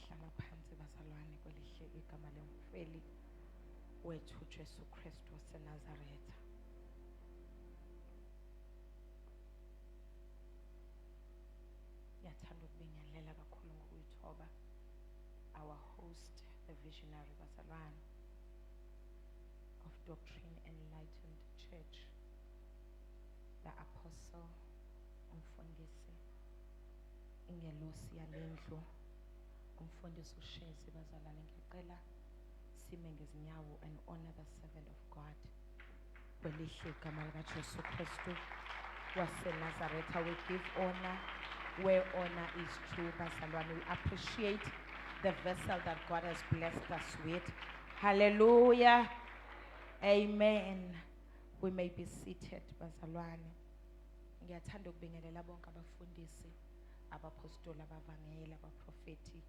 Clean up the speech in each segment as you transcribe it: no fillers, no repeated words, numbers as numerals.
Siyahlala phansi bazalwane kwelihle igama lemfeli wethu uJesu Kristu waseNazaretha. Ngiyathanda ukubingelela kakhulu ngokuyithoba our host, the visionary bazalwane of Doctrine Enlightened Church, the Apostle umfundisi ingelosi yalendlu umfundisi uShezi bazalwane. Ngiyacela sime ngezinyawo and honor the servant of God kwelihle igama likaJesu Kristu waseNazaretha. We give honor where honor is due bazalwane. We appreciate the vessel that God has blessed us with. Hallelujah. Amen. We may be seated bazalwane. Ngiyathanda ukubingelela bonke abafundisi, abapostoli, abavangeli, abaprofeti,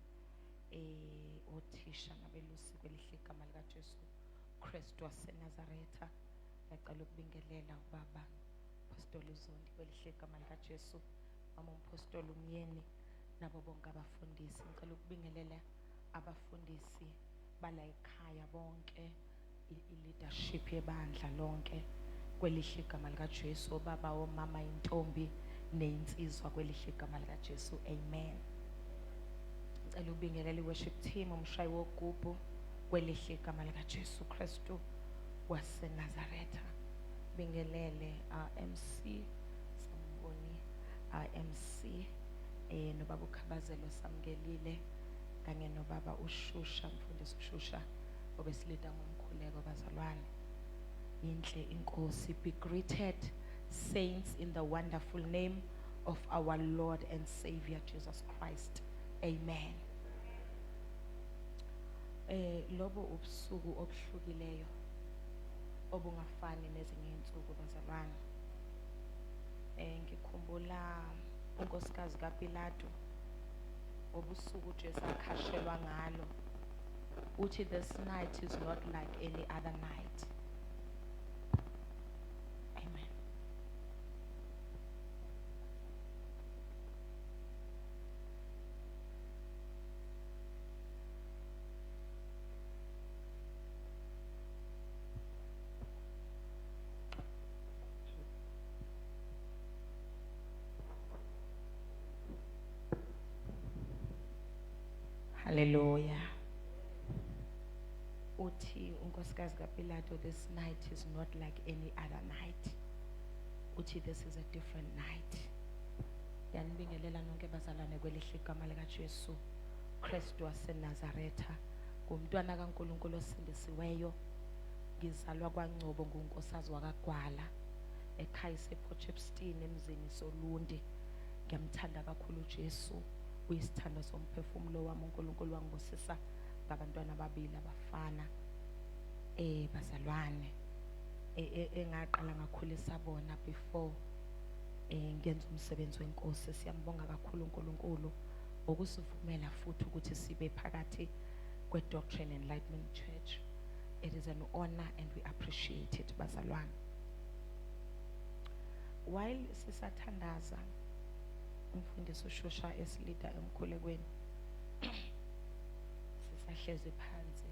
othisha nabelusi kwelihle igama likaJesu Kristu waseNazaretha. Ngiyacela ukubingelela ubaba Apostoli Zondi kwelihle igama likaJesu, mama umpostoli Umyeni nabo bonke abafundisi. Ngicela ukubingelela abafundisi bala ekhaya bonke, i-leadership yebandla lonke kwelihle igama likaJesu, obaba, omama, intombi neyinsizwa kwelihle igama likaJesu. Amen. Ngicela ubingelela i-worship team, umshayi wogubhu kwelihle igama likaJesu Kristu waseNazaretha. Bingelele MC samboni, MC nobaba uKhabazelo samkelile, kanye nobaba uShusha, mfundisi uShusha obesilida ngomkhuleko bazalwane. Inhle inkosi. Be greeted saints in the wonderful name of our Lord and Savior Jesus Christ. Amen. Lobo ubusuku obuhlukileyo obungafani nezinye insuku bazalwane. Ngikhumbula unkosikazi kaPilato obusuku uJesu akhashelwa ngalo, uthi this night is not like any other night. Amen. Hallelujah. Uthi unkosikazi kaPilato, this night is not like any other night. Uthi this is a different night. Yanibingelela nonke bazalwane kwelihle igama likaJesu Kristu waseNazaretha. Ngumntwana kaNkulunkulu osindisiweyo, ngizalwa kwaNgcobo, nguNkosazi wakwaGwala, ekhaya sePotchefstroom emzini Solundi. Ngiyamthanda kakhulu uJesu, uyisithando somphefumulo wami. uNkulunkulu wangibusisa ngabantwana ababili abafana bazalwane engaqala ngakhulisa bona before ngenza umsebenzi wenkosi. Siyambonga kakhulu uNkulunkulu ngokusivumela futhi ukuthi sibe phakathi kweDoctrine Enlightenment Church. It is an honor and we appreciate it bazalwane. While sisathandaza umfundisi uShusha esilida emkhulekweni, sisahlezi phansi,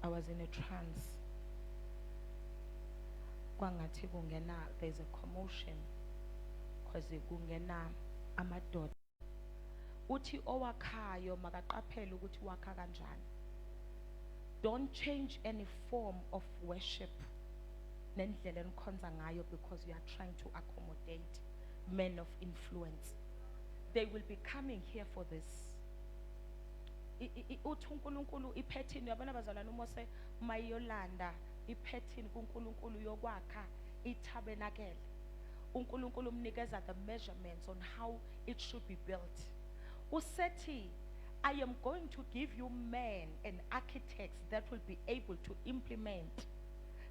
I was in a trance. Kwangathi kungena, there's a commotion because kungena amadoda. Uthi owakhayo makaqaphele ukuthi wakha kanjani. Don't change any form of worship nendlela enikhonza ngayo because you are trying to accommodate men of influence. They will be coming here for this. Uthi uNkulunkulu iphethini yabona bazalwane, uMose mayolanda iphethini kuNkulunkulu yokwakha itabernacle. uNkulunkulu umnikeza the measurements on how it should be built. Usethi, I am going to give you men and architects that will be able to implement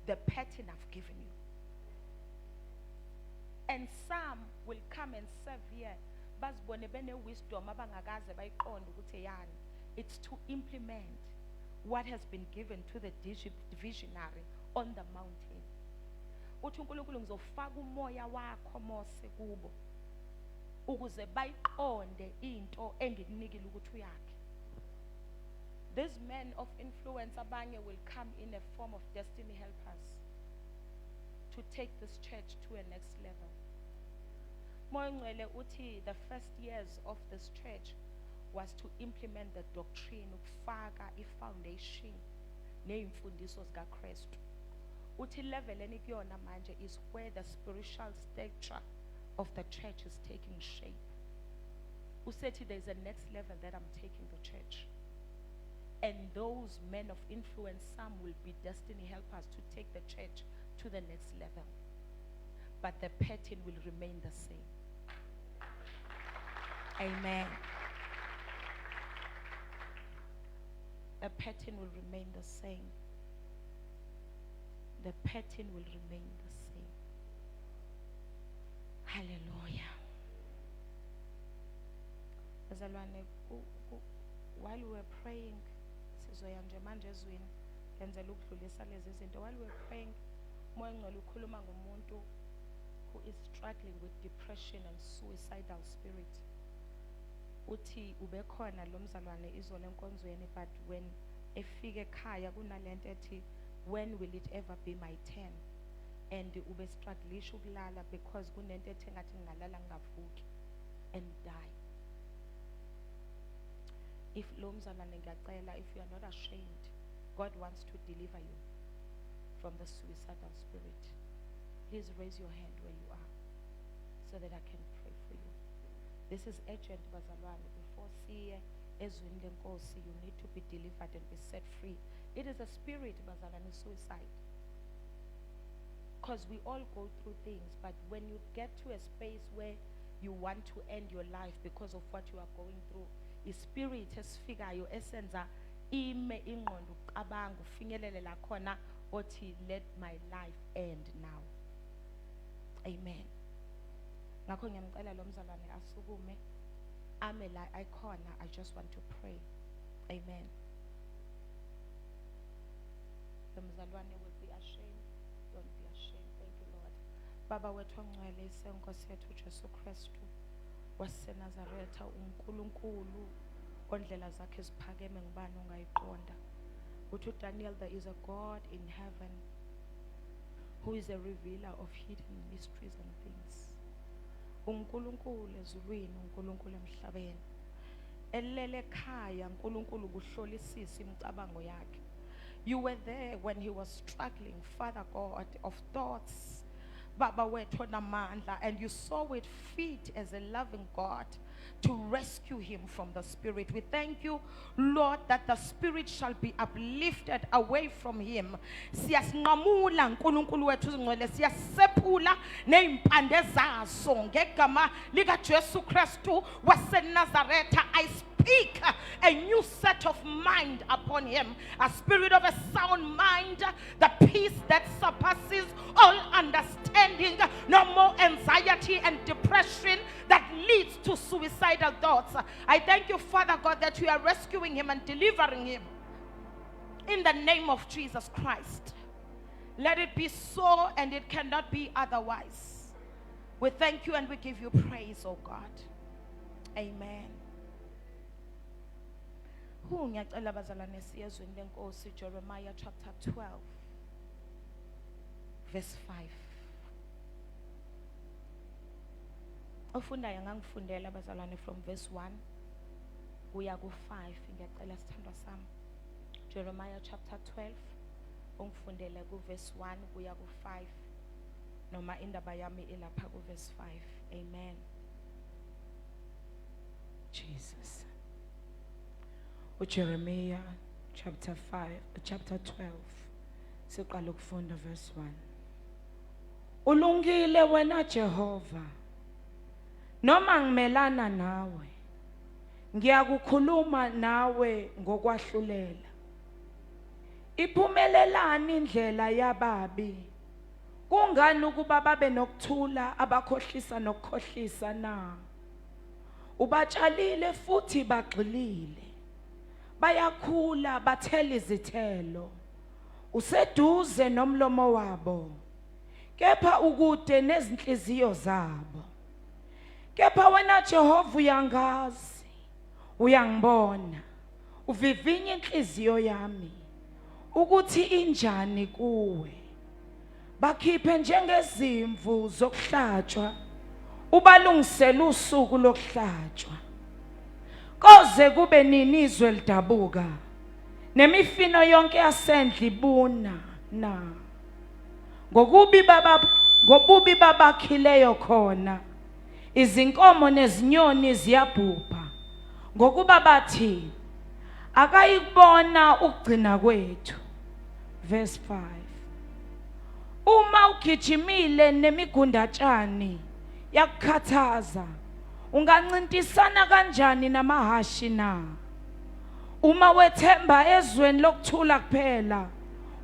the pattern I've given you. And some will come and serve here. Bazibone bene wisdom abangakaze bayiqonde ukuthi yani. It's to implement what has been given to the visionary on the mountain. Uthi uNkulunkulu ngizofaka umoya wakho Mose kubo. ukuze bayiqonde into engikunikile ukuthi uyakhe. These men of influence abanye will come in a form of destiny helpers to take this church to a next level. Moya Ngcwele uthi the first years of this church was to implement the doctrine, ukufaka i-foundation neimfundiso zikaKristu. Uthi level enikuyona manje is where the spiritual stature of the church is taking shape. Usethi there's a next level that I'm taking the church. And those men of influence, some will be destiny helpers to take the church to the next level. But the pattern will remain the same. Amen. The pattern will remain the same. The pattern will remain the same. Hallelujah. Bazalwane, while we were praying, sizoya nje manje ezweni ngenzela ukudlulisa lezi zinto. While we were praying, Moya Ngcwele ukhuluma ngomuntu who is struggling with depression and suicidal spirit. Uthi ubekhona lo mzalwane izolo enkonzweni, but when efike ekhaya kunalento ethi when will it ever be my turn, and ube strugglisha ukulala because kunento ethi ngathi ngingalala ngingavuki and die. If lo mzalwane ngiyacela, if you are not ashamed, God wants to deliver you from the suicidal spirit. Please raise your hand where you are so that I can pray for you. This is urgent, bazalwane. Before siye ezwini lenkosi, you need to be delivered and be set free. It is a spirit, bazalwane, suicide. Because we all go through things, but when you get to a space where you want to end your life because of what you are going through, the spirit esifikayo esenza ime ingqondo uqabanga ufinyelele la khona othi let my life end now. Amen. Ngakho ngiyamcela lo mzalwane asukume ame la ikhona. I just want to pray. Amen. The mzalwane will be ashamed. Don't be ashamed. Thank you, Lord. Baba wethu ongcwele, isenkosi yethu Jesu Kristu waseNazaretha, uNkulunkulu ondlela zakhe ziphakeme ngubani ongayiqonda. Uthi Daniel, there is a God in heaven who is a revealer of hidden mysteries and things. uNkulunkulu ezulwini, uNkulunkulu emhlabeni. Elele ekhaya uNkulunkulu kuhlolisisa imicabango yakhe. You were there when he was struggling, Father God, of thoughts, Baba wethu namandla, and you saw it fit as a loving God to rescue him from the spirit. We thank you, Lord, that the spirit shall be uplifted away from him. Siyasinqamula uNkulunkulu wethu ngcwele, siyasephula neimpande zaso ngegama lika Jesu Kristu waseNazaretha. I speak a new set of mind upon him, a spirit of a sound mind, the peace that surpasses all understanding, no more anxiety and depression that leads to suicidal thoughts. I thank you, Father God, that you are rescuing him and delivering him in the name of Jesus Christ. Let it be so, and it cannot be otherwise. We thank you and we give you praise, oh God. Amen. Ngiyacela bazalwane siyezweni lenkosi, Jeremiah chapter 12 verse 5. Ofundayo ngangifundela bazalwane from verse 1 kuya ku 5. Ngiyacela sithandwa sami, Jeremiah chapter 12 ungifundele ku verse 1 kuya ku 5, noma indaba yami ilapha ku verse 5. Amen. Jesus. Jeremiah chapter 12 siqala ukufunda verse 1. Ulungile wena Jehova, noma ngimelana nawe, ngiyakukhuluma nawe ngokwahlulela. Iphumelelani indlela yababi, kungani ukuba babe nokuthula abakhohlisa nokukhohlisa na? Ubatshalile futhi bagxilile, bayakhula bathela izithelo, useduze nomlomo wabo, kepha ukude nezinhliziyo zabo. Kepha wena Jehova uyangazi, uyangibona, uvivinya inhliziyo yami ukuthi injani kuwe. Bakhiphe njengezimvu zokuhlatshwa, ubalungisele usuku lokuhlatshwa. Koze kube nini izwe lidabuka, nemifino yonke yasendle ibuna na. Ngobubi babakhileyo khona, izinkomo nezinyoni ziyabhubha, ngokuba bathi akayikubona ukugcina kwethu. Verse 5. Uma ugijimile nemigundatshani yakukhathaza, ungancintisana kanjani namahashi na? Uma wethemba ezweni lokuthula kuphela,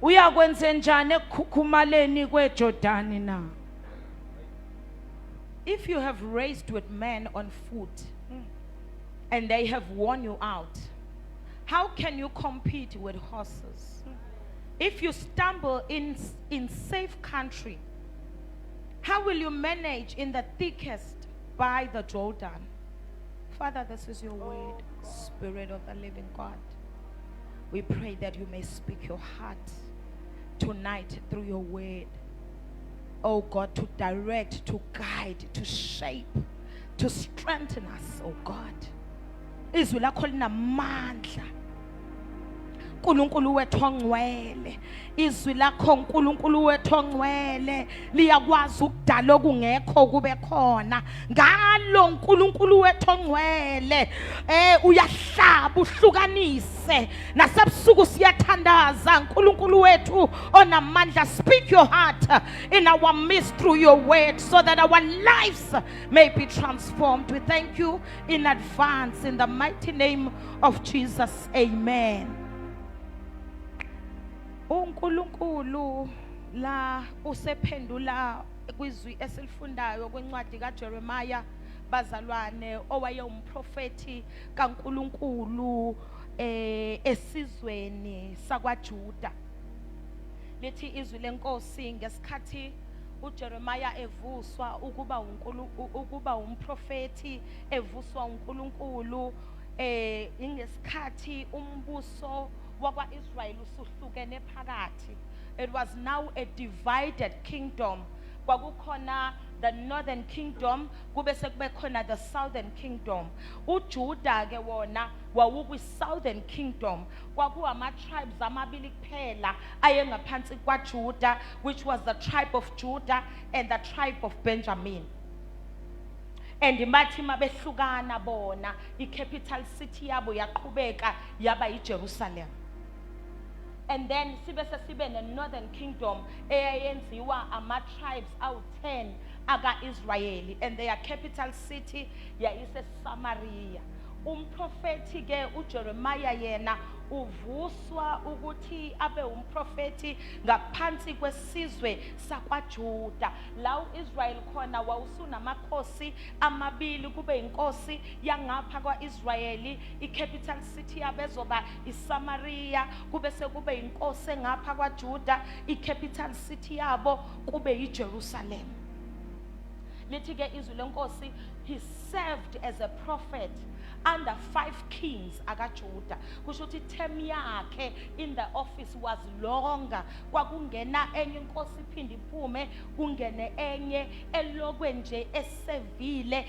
uyakwenze njani ekukhukhumaleni kweJordani na? If you have raced with men on foot and they have worn you out, how can you compete with horses? If you stumble in safe country, how will you manage in the thickest by the Jordan? Father, this is your word, Spirit of the living God. We pray that you may speak your heart tonight through your word. Oh God, to direct, to guide, to shape, to strengthen us, oh God. Izwi lakho linamandla. Nkulunkulu wethu ongcwele, izwi lakho Nkulunkulu wethu ongcwele liyakwazi ukudala okungekho kube khona. Ngalo Nkulunkulu wethu ongcwele uyahlaba uhlukanise, nasebusuku siyathandaza Nkulunkulu wethu onamandla. Speak your heart in our midst through your word, so that our lives may be transformed. We thank you in advance in the mighty name of Jesus. Amen. uNkulunkulu la usephendula kwizwi esilifundayo kwencwadi kaJeremiah bazalwane, owaye umprofeti kaNkulunkulu esizweni sakwaJuda. Lithi izwi lenkosi ngesikhathi uJeremiah evuswa ukuba umprofeti, evuswa uNkulunkulu ingesikhathi umbuso wakwa-Israyeli usuhlukene phakathi. It was now a divided kingdom. Kwakukhona the northern kingdom, kube sekube khona the southern kingdom. uJuda ke wona wawukwi-southern kingdom. Kwakuwama-tribes amabili kuphela ayengaphansi kwaJuda, which was the tribe of Judah and the tribe of Benjamin. And imathi mabehlukana bona, i-capital city yabo yaqhubeka yaba yiJerusalem. And then sibe ne-northern kingdom eyayenziwa ama-tribes awu-10 aka-Israyeli, and their capital city yayise-Samaria. Umprofeti ke uJeremiah yena uvuswa ukuthi abe umprofeti ngaphansi kwesizwe sakwaJuda. La uIsrael khona wawusunamakhosi amabili, kube inkosi yangapha kwaIsraeli, i-capital city yabezoba iSamaria, kube sekube inkosi engapha kwaJuda, i-capital city yabo kube yiJerusalem. Lithi ke izwi lenkosi, he served as a prophet under 5 kings akaJuda. Kusho ukuthi term yakhe in the office was longer. Kwakungena enye inkosi iphinde iphume, kungene enye elokwe nje esevile,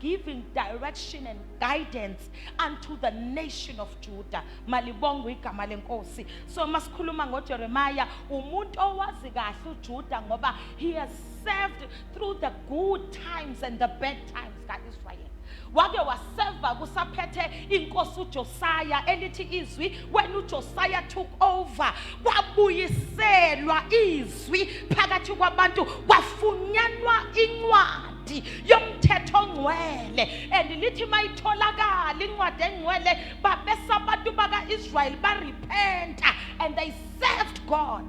giving direction and guidance unto the nation of Judah. Malibongwe igama lenkosi. So masikhuluma ngoJeremiah, umuntu owazi kahle uJuda ngoba he has served through the good times and the bad times kaIsrael. Wake waseva kusaphethe inkosi uJosiah, elithi izwi when uJosiah took over kwabuyiselwa izwi phakathi kwabantu, kwafunyanwa incwadi yomthetho ongcwele. And lithi mayitholakala incwadi engcwele, babesa abantu bakaIsrael barepenta and they served God.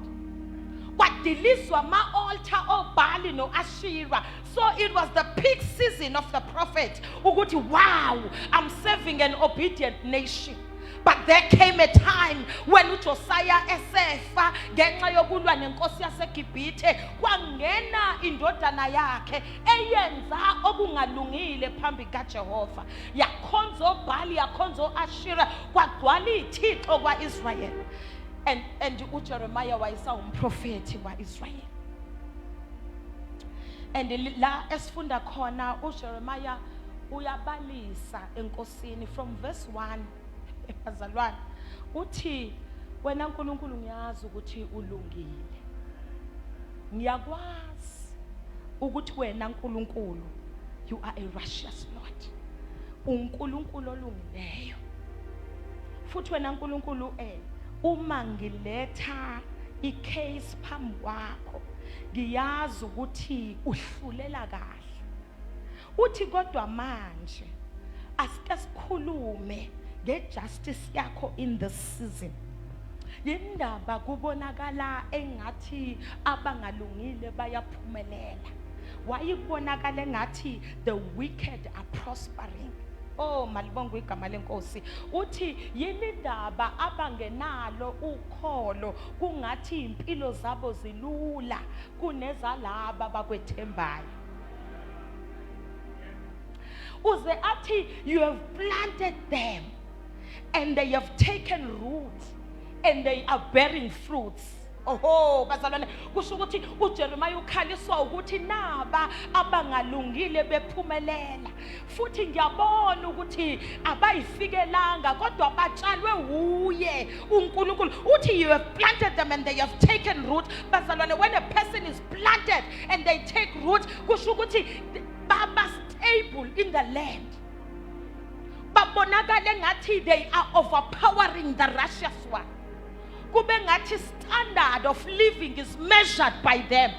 Kwadilizwa ma-altar oBaali no-Ashira. So it was the peak season of the prophet ukuthi wow, I'm serving an obedient nation. But there came a time when uJosiah esefa ngenxa yokulwa nenkosi yaseGibhithe, kwangena indodana yakhe eyenza okungalungile phambi kaJehova, yakhonza uBhali, yakhonza uAshera, kwagcwala iThixo kwaIsrayeli. And uJeremiah wayesawumprofeti waIsrayeli. And la esifunda khona uJeremiah uyabalisa enkosini from verse 1. Bazalwane, uthi wena uNkulunkulu ngiyazi ukuthi ulungile. Ngiyakwazi ukuthi wena uNkulunkulu you are a righteous Lord. uNkulunkulu olungileyo. Futhi wena uNkulunkulu uma ngiletha icase phambi kwakho, ngiyazi ukuthi uhlulela kahle. Uthi kodwa manje asike sikhulume ngejustice yakho in the season. Yindaba kubonakala engathi abangalungile bayaphumelela. Wayibonakala engathi the wicked are prospering. Oh malibonga igama lenkosi. Uthi yindaba abangenalo ukholo kungathi impilo zabo zilula kunezalaba bakwethembayo. Uze athi you have planted them and they have taken root and they are bearing fruits. Oh bazalwane, kusho ukuthi uJeremiah ukhaliswa ukuthi naba abangalungile bephumelela. Futhi ngiyabona ukuthi abayifikelanga kodwa batshalwe uye uNkulunkulu. Uthi you have planted them and they have taken root. Bazalwane, when a person is planted and they take root, kusho ukuthi baba stable in the land. Babonakale ngathi they are overpowering the righteous one. Kube ngathi standard of living is measured by them.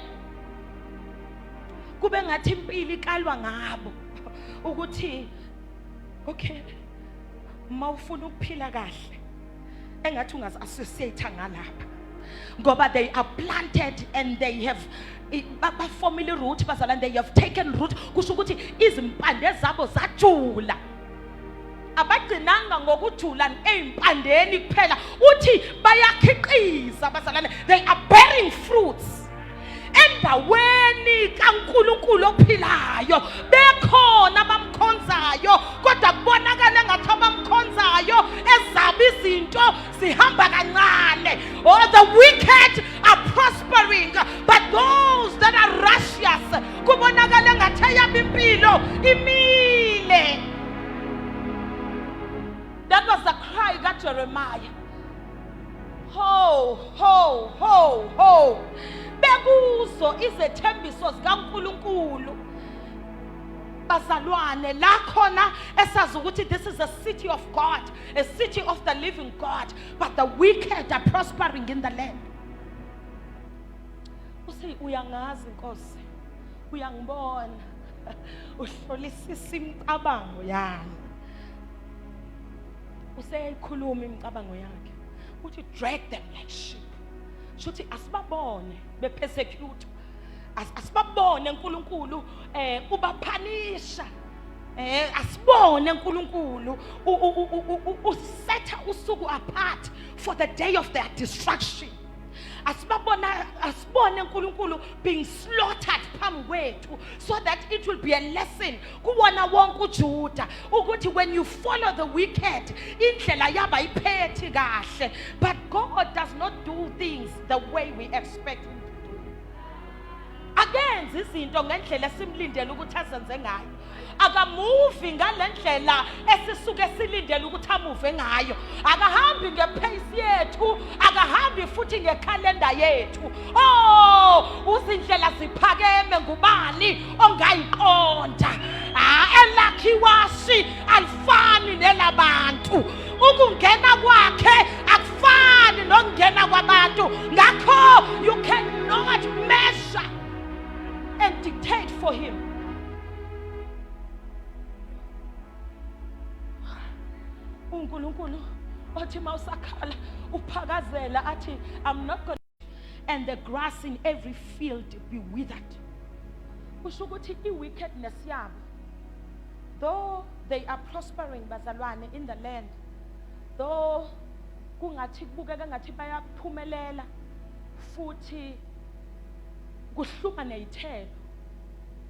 Kube ngathi impilo ikalwa ngabo ukuthi okay mawufuna ukuphila kahle engathi ungazi associate ngalapha ngoba they are planted and they have family root bazalwane, they have taken root. Kusho ukuthi izimpande zabo zajula. Abagcinanga ngokujula eimpandeni kuphela, uthi bayakhiqiza bazalwane, they are bearing fruits. Endaweni kaNkulunkulu ophilayo bekhona abamkhonzayo kodwa kubonakala ngathi abamkhonzayo ezaba izinto zihamba kancane. Oh, the wicked are prospering but those that are righteous kubonakala ngathi eyabo impilo imile. That was the cry of Jeremiah. Ho, ho, ho, ho. Bekuzo izethembiso zikaNkulunkulu. Bazalwane, la khona esazi ukuthi this is a city of God, a city of the living God, but the wicked are prospering in the land. Usi uyangazi Nkosi, uyangibona, uhlolisisa imicabango yami. Useyikhuluma imicabango yakhe. Uthi drag them like sheep. Shuthi asibabone bepersecute. Asibabone uNkulunkulu ubaphanisha. Asibone uNkulunkulu usetha usuku apart for the day of their destruction. Asibone uNkulunkulu being slaughtered phambi kwethu so that it will be a lesson kuwona wonke uJuda ukuthi when you follow the wicked indlela yabo ayiphethi kahle, but God does not do things the way we expect him to do. Akenzi izinto ngendlela esimlindele ukuthi azenze ngayo. Akamuvi ngalendlela esisuke silindele ukuthi amuve ngayo. Akahambi ngepace yethu, akahambi futhi ngekhalenda yethu. Oh, uzindlela ziphakeme ngubani ongayiqonda. Elakhiwashi alifani nelabantu. Ukungena kwakhe akufani nokungena kwabantu. Ngakho you cannot measure and dictate for him. uNkulunkulu othi mawusakhala uphakazela athi I'm not going to, and the grass in every field be withered. Kusho ukuthi iwickedness yabo, though they are prospering bazalwane in the land, though kungathi kubukeka ngathi bayaphumelela futhi kuhluma nezithelo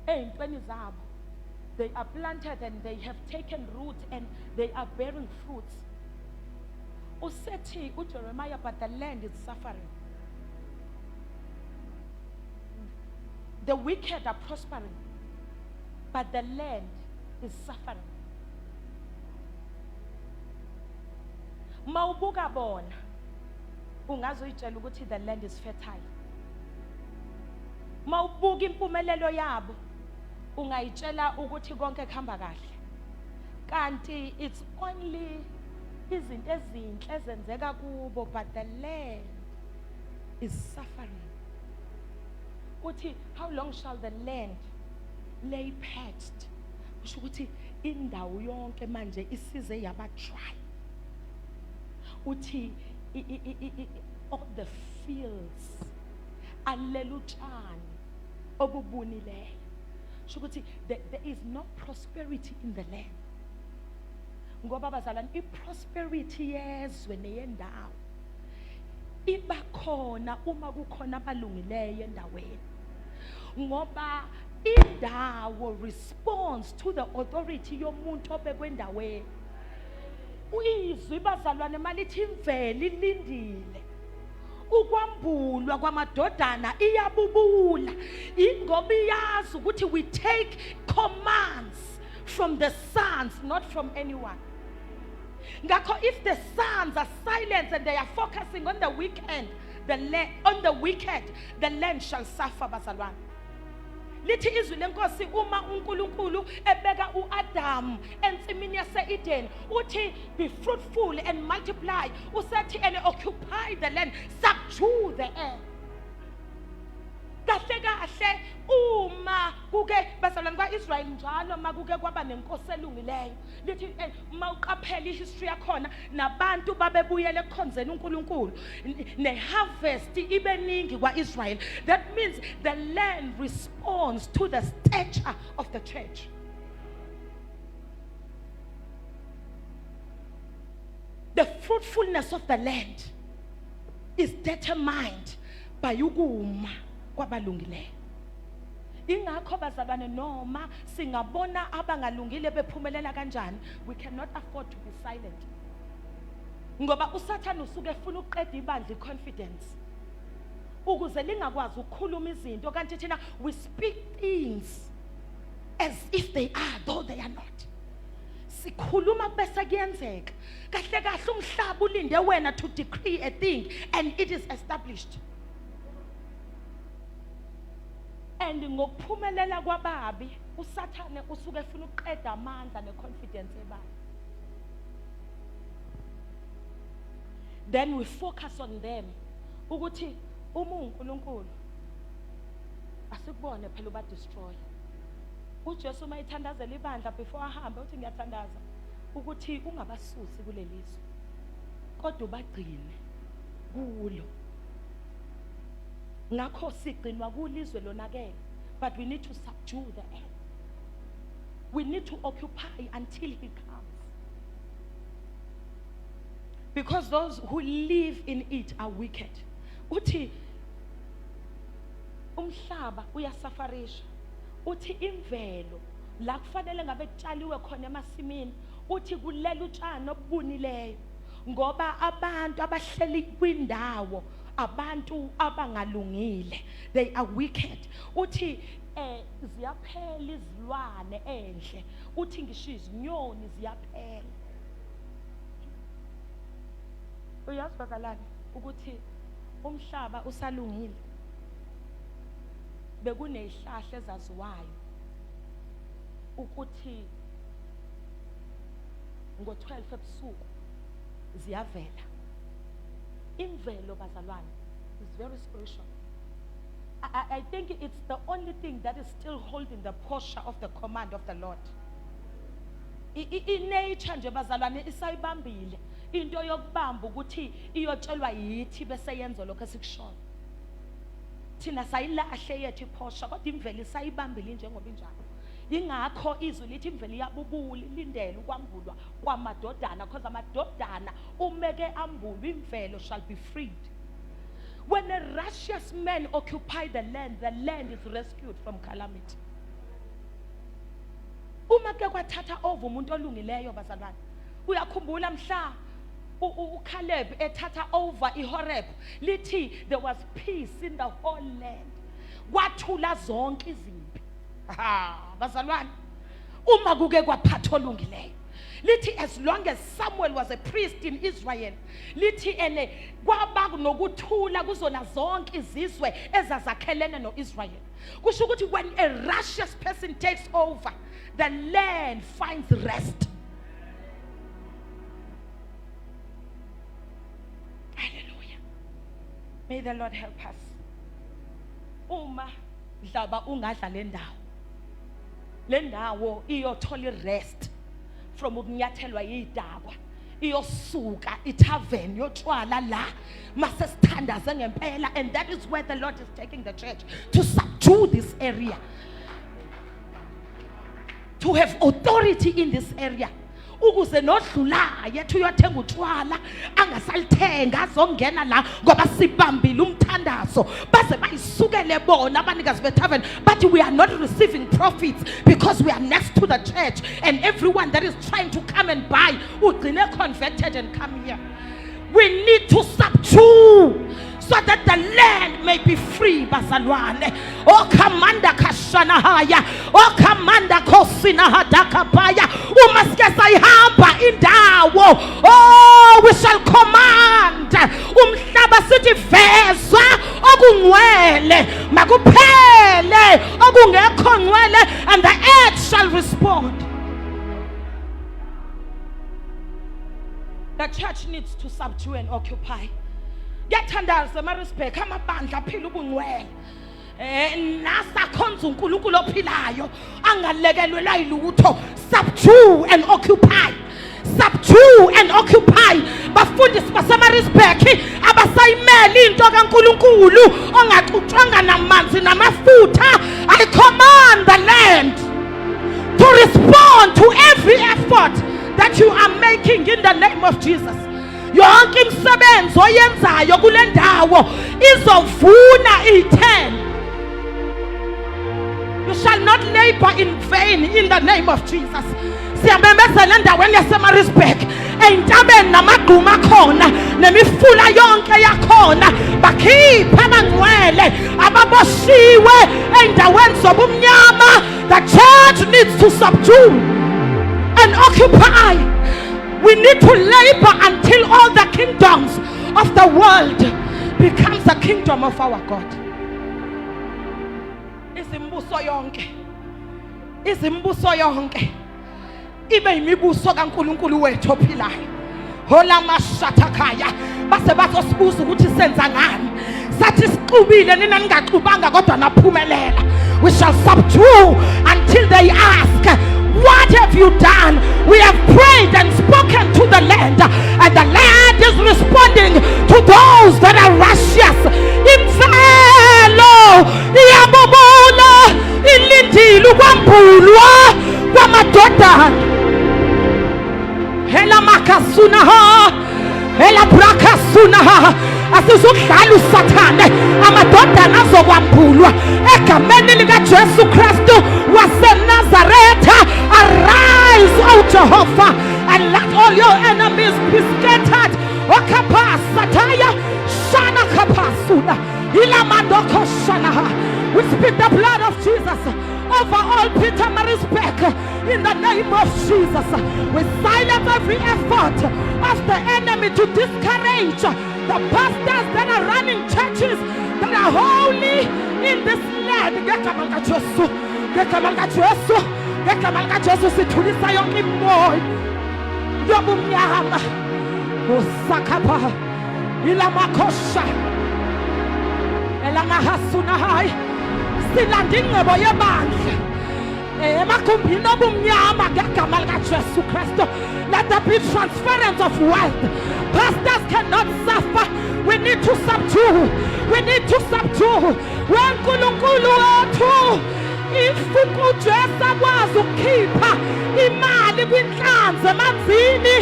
ezintweni zabo. They are planted and they have taken root and they are bearing fruits. Usethi uJeremiah, but the land is suffering. The wicked are prospering, but the land is suffering. Mawubuka bona ungazoyitshela ukuthi the land is fertile. Mawubuka impumelelo yabo ungayitshela ukuthi konke kuhamba kahle. Kanti it's only izinto ezinhle ezenzeka kubo, but the land is suffering. Uthi, how long shall the land lay parched? Usho ukuthi indawo yonke manje isize yaba dry. Uthi of the fields alelutshani obubunileyo. Usho ukuthi there is no prosperity in the land. Ngoba bazalwane, i-prosperity yezwe neyendawo iba khona uma kukhona abalungileyo endaweni. Ngoba indawo responds to the authority yomuntu obekwendaweni. Uyizwi bazalwane malithi imvelo ilindile ukwambulwa kwamadodana iyabubula ingoba iyazi ukuthi we take commands from the sons, not from anyone. Ngakho if the sons are silent and they are focusing on the wicked, the land shall suffer bazalwane. Lithi izwi lenkosi uma uNkulunkulu ebeka uAdam ensimini yase-Eden uthi be fruitful and multiply, usethi and occupy the land, subdue the earth. Kahle kahle uma kuke bazalwane kwaIsrael njalo makuke kwaba nenkosi elungileyo lithi mawuqaphela ihistory yakhona nabantu babebuyele ekhonzeni uNkulunkulu neharvest ibeningi kwaIsrael. That means the land responds to the stature of the church. The fruitfulness of the land is determined by ukuma kwabalungileyo. Ingakho bazalwane noma singabona abangalungile bephumelela kanjani, we cannot afford to be silent. Ngoba uSathane usuke efuna ukuqeda ibandla confidence ukuze lingakwazi ukukhuluma izinto kanti thina we speak things as if they are though they are not. Sikhuluma bese kuyenzeka. Kahle kahle umhlaba ulinde wena to decree a thing and it is established. And ngokuphumelela kwababi uSathane usuke efuna ukuqeda amandla neconfidence ebani. Then we focus on them ukuthi uma uNkulunkulu asikubone phela uba destroy. uJesu mayithandazela ibandla before ahambe uthi ngiyathandaza ukuthi ungabasusi kulelizwe kodwa ubagcine kulo. Ngakho sigcinwa kulizwe lonakele, but we need to subdue the earth. We need to occupy until he comes, because those who live in it are wicked. Uthi umhlaba uyasafarisha, uthi imvelo la kufanele ngabe kutshaliwe khona emasimini uthi kulela utshani obunileyo ngoba abantu abahleli kwindawo abantu abangalungile, they are wicked. Uthi ziyaphela izilwane enhle, uthi ngisho izinyoni ziyaphela. Uyazi bazalwane ukuthi umhlaba usalungile bekunezihlahla ezaziwayo ukuthi ngo-12 ebusuku ziyavela. Imvelo bazalwane is very spiritual. I think it's the only thing that is still holding the posture of the command of the Lord. Nature nje bazalwane isayibambile into yokubamba ukuthi iyotshelwa yithi bese yenza lokho esikushoyo. Thina sayilahle yethu iposture kodwa imvelo isayibambile njengoba injalo. ingakho izwi lithi imvelo iyabubula ilindele ukwambulwa kwamadodana, because amadodana umeke ambulwe imvelo shall be freed. When a righteous man occupies the land is rescued from calamity. Uma ke kwathatha over umuntu olungileyo bazalwane, uyakhumbula mhla uCaleb ethatha over iHoreb, lithi there was peace in the whole land, kwathula zonke izimpi. Bazalwane, uma kuke kwaphatha olungileyo, lithi as long as Samuel was a priest in Israel, lithi ene kwaba nokuthula kuzona zonke izizwe ezazakhelene noIsrael. Kusho ukuthi when a righteous person takes over, the land finds rest. Hallelujah. May the Lord help us. Uma dlaba ungadla le ndawo iyothola rest from ukunyathelwa yidakwa, iyosuka itavern yotshwala la masesithandaze ngempela. And that is where the Lord is taking the church, to subdue this area, to have authority in this area, ukuze nodlulayo ethi uyothenga utshwala angasalithenga azongena la ngoba sibambile umthandazo baze bayisukele bona abanikazi betavern. But we are not receiving profits because we are next to the church, and everyone that is trying to come and buy ugcine converted and come here. We need to subdue so that the land may be free. Bazalwane, o kamanda kashanahaya, o kamanda kosinahadakapaya, umaske sayihamba indawo, oh we shall command umhlaba sithi veza okungcwele makuphele okungekho ngcwele, and the earth shall respond. The church needs to subdue and occupy. Gethandaza maRespect amabandla phila ubungcwele, nasa khonza uNkulunkulu ophilayo angalekelelwa yilutho. Subdue and occupy, subdue and occupy. Bafundisi basemaRespect abasayimeli into kaNkulunkulu ongaxuxwanga namanzi namafutha. I command the land to respond to every effort that you are making in the name of Jesus. Yonke imisebenzi oyenzayo kule ndawo izovuna itheni. You shall not labor in vain in the name of Jesus. Siyamemezela endaweni yaseMaritzburg, eintabeni namagquma khona nemifula yonke yakhona, bakhipha abangcwele ababoshiwe eindaweni zobumnyama. The church needs to subdue and occupy. We need to labor until all the kingdoms of the world becomes the kingdom of our God. Izimbuso yonke ibe imibuso kaNkulunkulu wethu ophilayo. Hola mashatakaya base bazosibuza ukuthi senza ngani. Sathi sixubile nina ningaxubanga kodwa naphumelela. We shall subdue until they ask, what have you done? We have prayed and spoken to the land, and the land is responding to those that are righteous. Imvelo iyabobula ilindile ukwambulwa kwamadodana. Hela makasunaha, hela brakasunaha. Asizudlala usathane, amadodana azokwambulwa egameni likaJesu Kristu waseNazaretha. Arise, O Jehovah, and let all your enemies be scattered. Okapasataya shana kapasuna ilamandoko shana. We speak the blood of Jesus over all Pietermaritzburg in the name of Jesus. We silence every effort of the enemy to discourage the pastors that are running churches that are holy in this land. Ngegama Jesu sithulisa yonke imoya yobumnyama usakapha ilamakosha elamahasuna hayi silanda ingcebo yebandla emagumbini obumnyama ngegama likaJesu Kristu. Let there be transference of wealth. Pastors cannot suffer. We need to subdue. We need to subdue. When uNkulunkulu wethu If uJesu akwazi ukukhipha imali kwinhlanzi emanzini,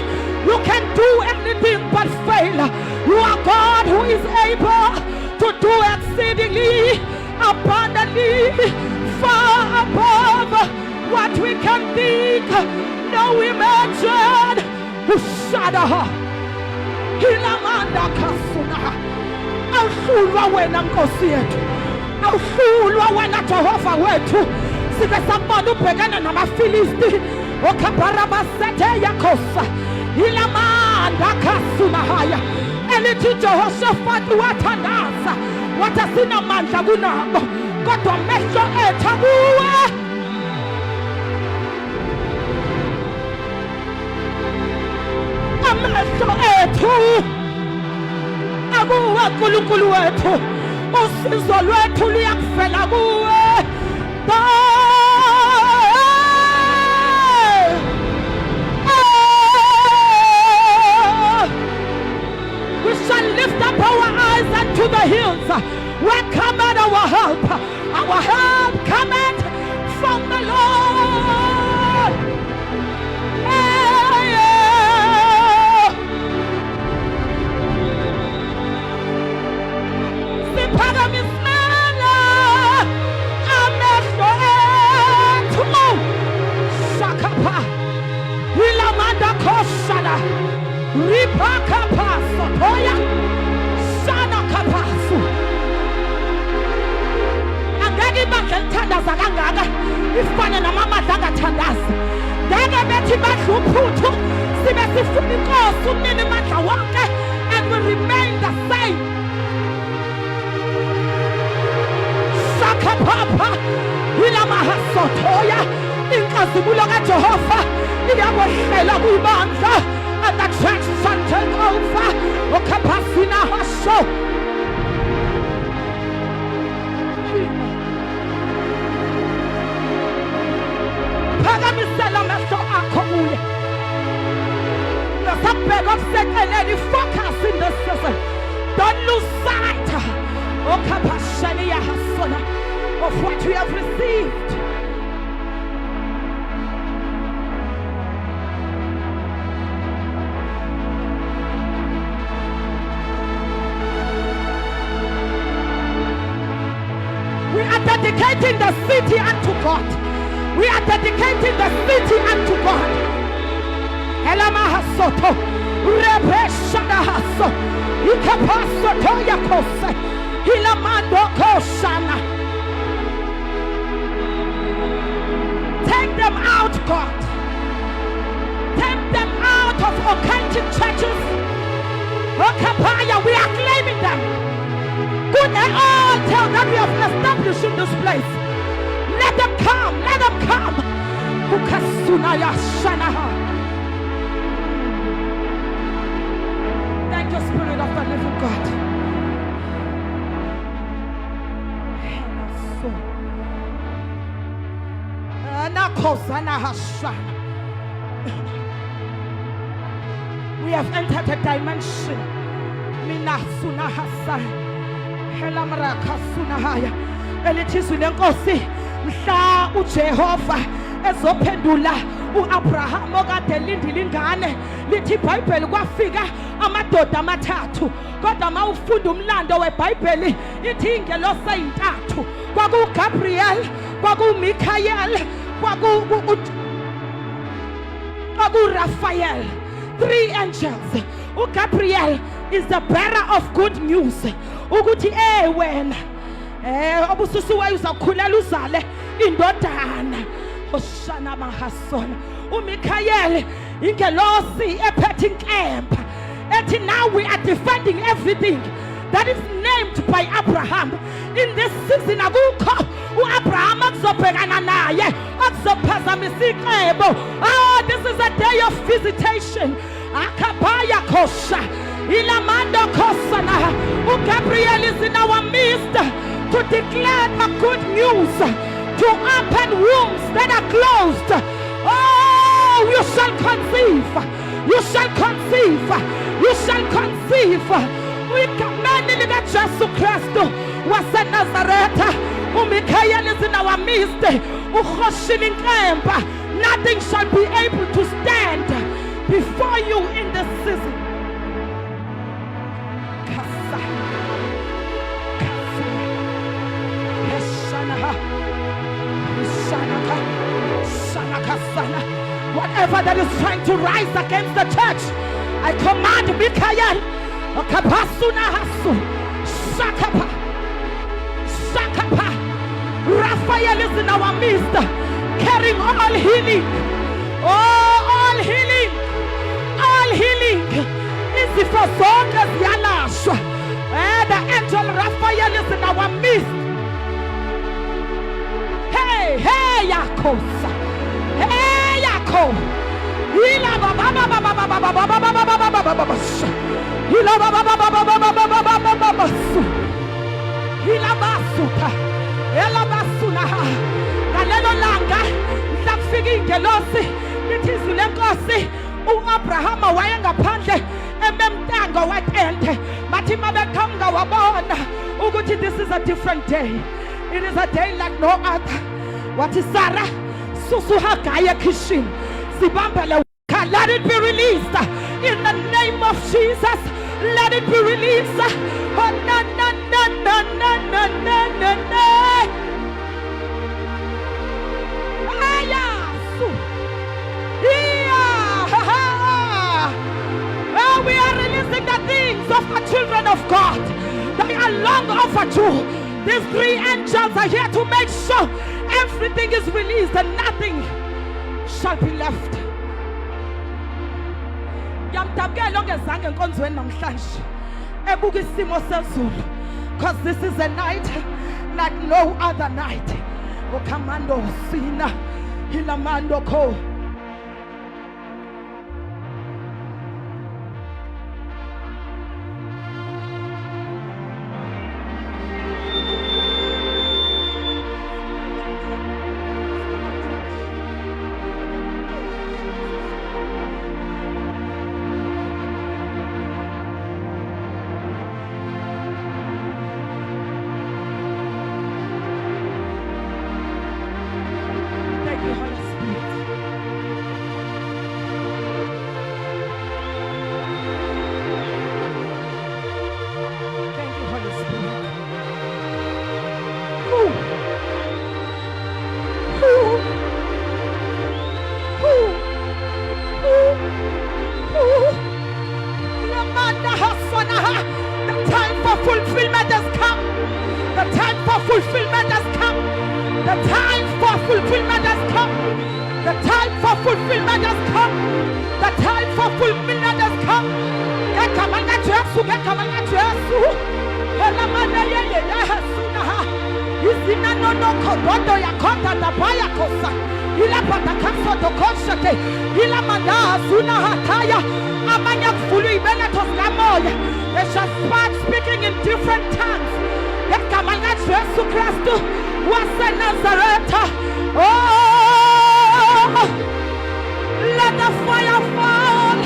you can do anything but fail. You are God who is able to do exceedingly abundantly far above what we can think, no imagine. Ushadaha Hilamanda Kasuna. Awuhlulwa wena Nkosi yethu, awuhlulwa wena Jehova wethu. Sibe sabona ubhekana namaFilisti okhabarabasethe yakhosa Hilamanda Kasuna haya elithi Jehoshaphat wathandaza wathi asinamandla kunabo kodwa amehlo ethu akuwe. Amehlo ethu akuwe uNkulunkulu wethu, usizo lwethu luyakufela kuwe. We shall lift up our eyes unto the hills. Where cometh our help? Our help cometh from the Lord. Phakamisela amehlo ethu Shakapa Ilamanda Koshana Ripakapa Sotoya Shana Kapasu. Angeke ibandla lithandaza kangaka ifane namamandla angathandazi. Ngeke bethi badla uphuthu sibe sifuna inkosi umnini amandla wonke and we remain the same. Papa, Ilamahasotoya, Inkazibulo Jehova, Iyawehlela kwibandla, and the church shall take over. Okapasina Hasho. Phakamisela amehlo akho kuye. Ngasabheka okuseceleni, focus in this season. Don't lose sight of what we have received. We are dedicating the city unto God. We are dedicating the city unto God. Elamahasoto, Rebeshadahaso, Ikapasoto Yakose, Hilamando Koshana. Take them out, God. Take them out of occultic churches. Okapaya, we are claiming them. Good and all tell that we have established in this place. Let them come, let them come. Ukasunaya Shanaha. Thank you, Spirit of the living God. We have entered a dimension. Mina Sunahasa. Helamra Kasunahaya. Elitizwi lenkosi mhla uJehova ezophendula uAbraham okade elindile ingane lithi iBhayibheli kwafika amadoda amathathu kodwa mawufunda umlando weBhayibheli ithi ingelosi eyintathu kwakuGabriel kwakuMichael kwakuRaphael. 3 angels. uGabriel is the bearer of good news ukuthi wena obususiwe uzakhulela uzale indodana oshana mahasona. uMichael ingelosi ephethe inkemba ethi now we are defending everything that is named by Abraham. In this season akukho uAbraham akuzobhekana naye akuzophazamisa iqebo. This is a day of visitation. Akabaya kosha ilamando kosana. uGabriel is in our midst to declare the good news, to open wombs that are closed. Oh, you shall conceive, you shall conceive, you shall conceive. We command in the Jesus Christ was a Nazareth. uMichael is in our midst. Nothing shall be able to stand before you in this season. Whatever that is trying to rise against the church, I command Michael, Raphael is in our midst, carrying all healing. Oh, all healing. All healing. Easy for soldiers, Yalash. The angel Raphael is in our midst. Hey, hey, Yaakov. Hey, Yaakov. Ngalelo langa mhlakufika ingelosi lithi izwi lenkosi uAbrahama wayengaphandle ememntango wetente bathi mabeqhamuka wabona ukuthi this is a different day. It is a day like no other. Wathi Sarah susu Hagai ekhishini sibambele. Let it be released in the name of Jesus. Let it be released. Oh, na na na na na na na na na. Oh, we are releasing the things of the children of God. They are long overdue. These three angels are here to make sure everything is released and nothing shall be left. Because this is a night like no other night. O commando sina hilamando ko. They shall start speaking in different tongues. Oh, let the fire fall.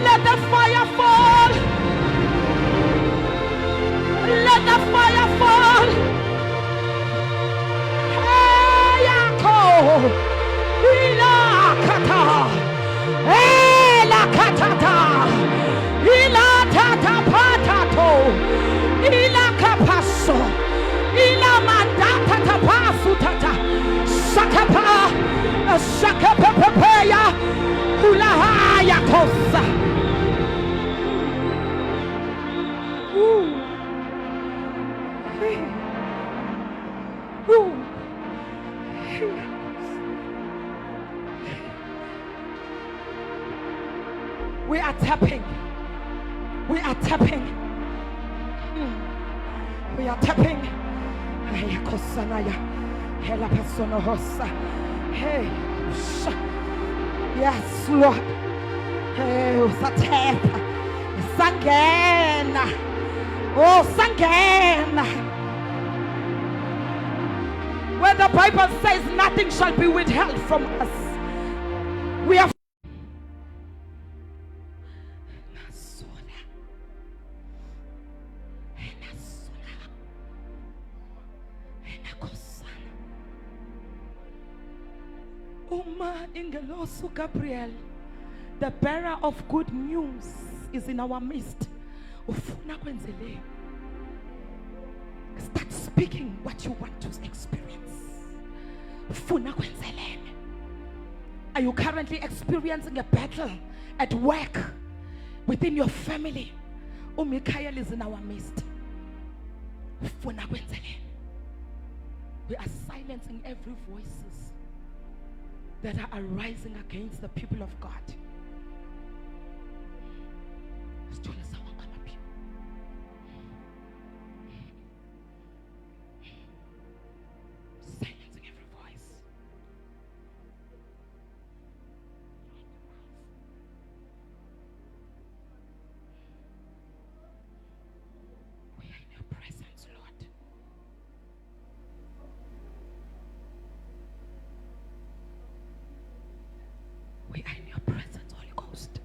Let the fire fall. Let the fire fall. Hey, Yaakov. Ila kata. Hey, la katata. Ila tata patato. Ila kapaso. Ila mandata tapasu tata. Sakapa. Sakapapeya. Kulaha yakosa. We are tapping. We are tapping. We are tapping. Hey, yes, Lord. Hey, Satapa. Sangena. Oh, Sangena. Where the Bible says nothing shall be withheld from us. We are Uma Ingelosu Gabriel, the bearer of good news, is in our midst. Ufuna kwenzele. Start speaking what you want to experience. Ufuna kwenzele. Are you currently experiencing a battle at work, within your family? Michael is in our midst. Ufuna kwenzele. We are silencing every voices that are arising against the people of God. Silencing every voice. We are in your presence, Lord. We are in your presence, Holy Ghost.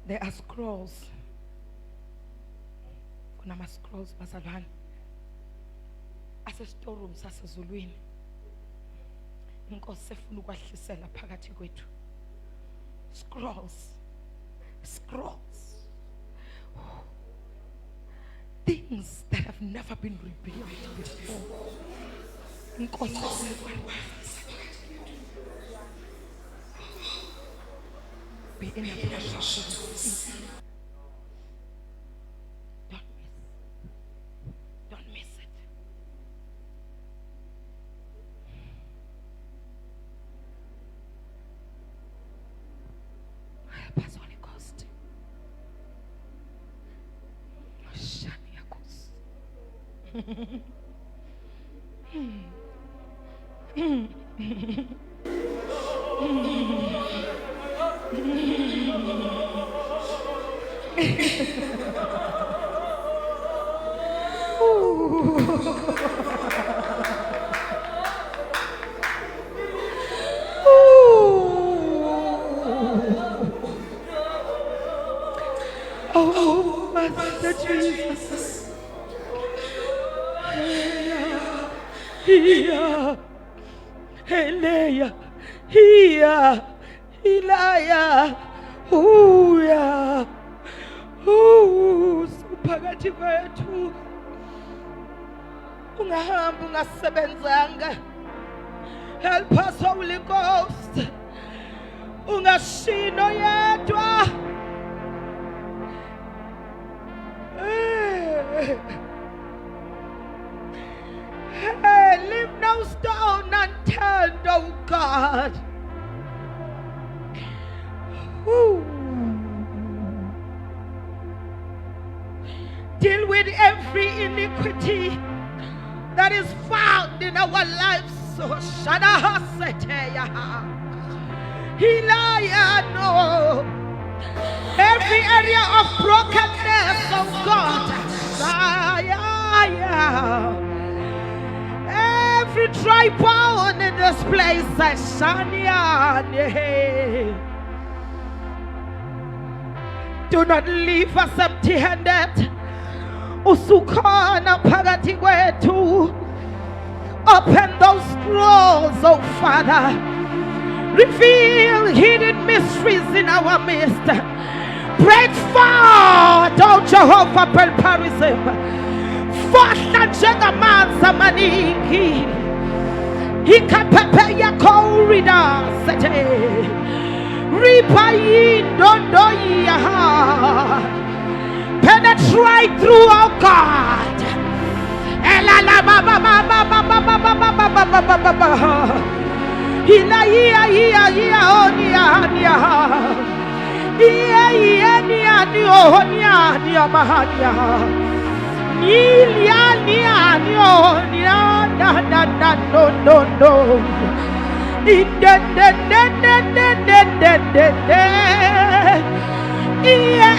There are scrolls. Kunama scrolls bazalwane. Ase storeroom sasezulwini. Inkosi efuna ukwahlisela phakathi kwethu. Scrolls. Scrolls. Things that have never been revealed before. Inkosi efuna ukwahlisela. Be in a precious. Don't miss it. Help us, Holy Ghost. Oh, Master Jesus. Here, Helea, here, Ilaya, Huya, Supagati kwetu. Ungahamba ungasebenzanga. Help us, Holy Ghost. Ungashino yedwa. Hey, leave no stone unturned, oh God. Ooh. Deal with every iniquity that is found in our lives. So Shadahaseteya. Hilaya no. Every area of brokenness, oh God. Every dry bone in this place, Shania. Do not leave us empty-handed. Usukana pagati kwetu. Open those scrolls, oh Father. Reveal hidden mysteries in our midst. Break forth, oh Jehovah, Pelparism. Forth njengamanzi amaningi. Ikapepe yakorida sete. Ripa yindondoya. Penetrate through, oh God. Elala baba baba baba baba baba baba baba. Ila ia onia nia. Ia nia nia nia nia mahania. Ilia nia nia na na na no. In the Ia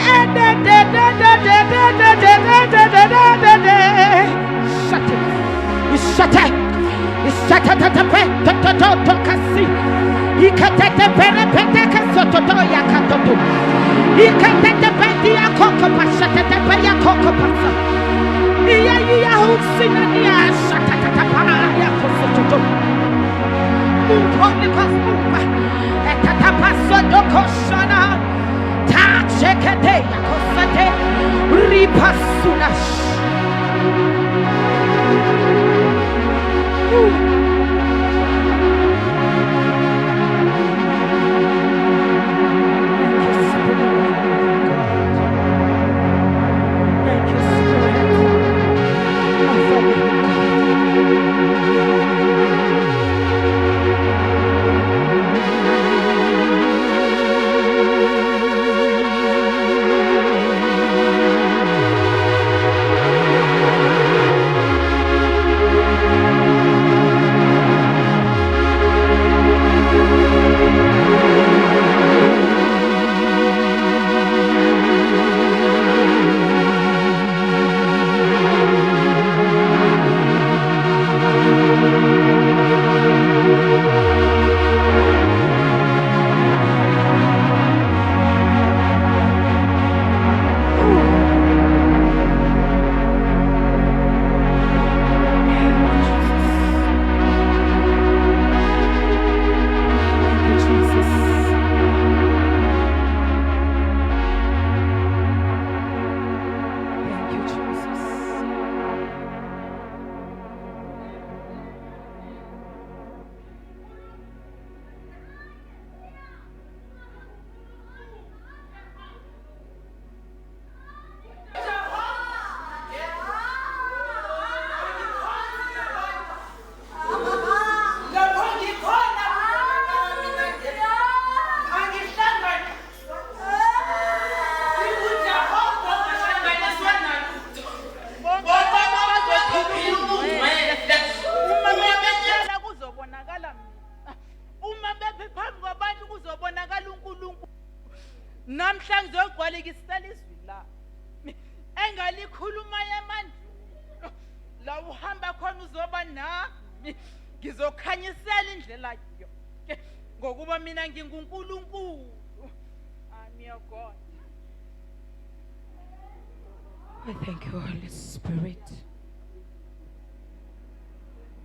We thank you, Holy Spirit.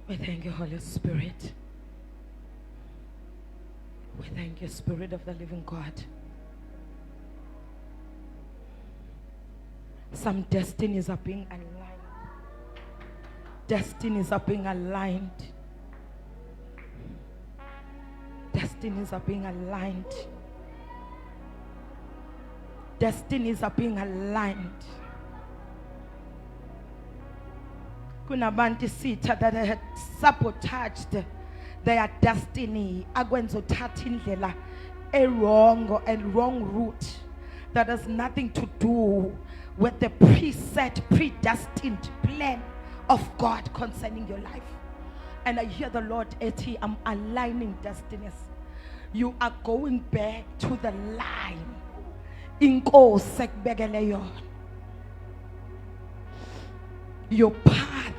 We thank you, Holy Spirit. We thank you, Spirit of the living God. Some destinies are being aligned. Destinies are being aligned. Destinies are being aligned. Destinies are being aligned. Kunabantu sitha that had sabotaged their destiny. Akwenza uthatha indlela wrong and wrong route that has nothing to do with the preset, predestined plan of God concerning your life. And I hear the Lord, Eti, I'm aligning destinies. You are going back to the line. Inkosi ekubekele yona. Your path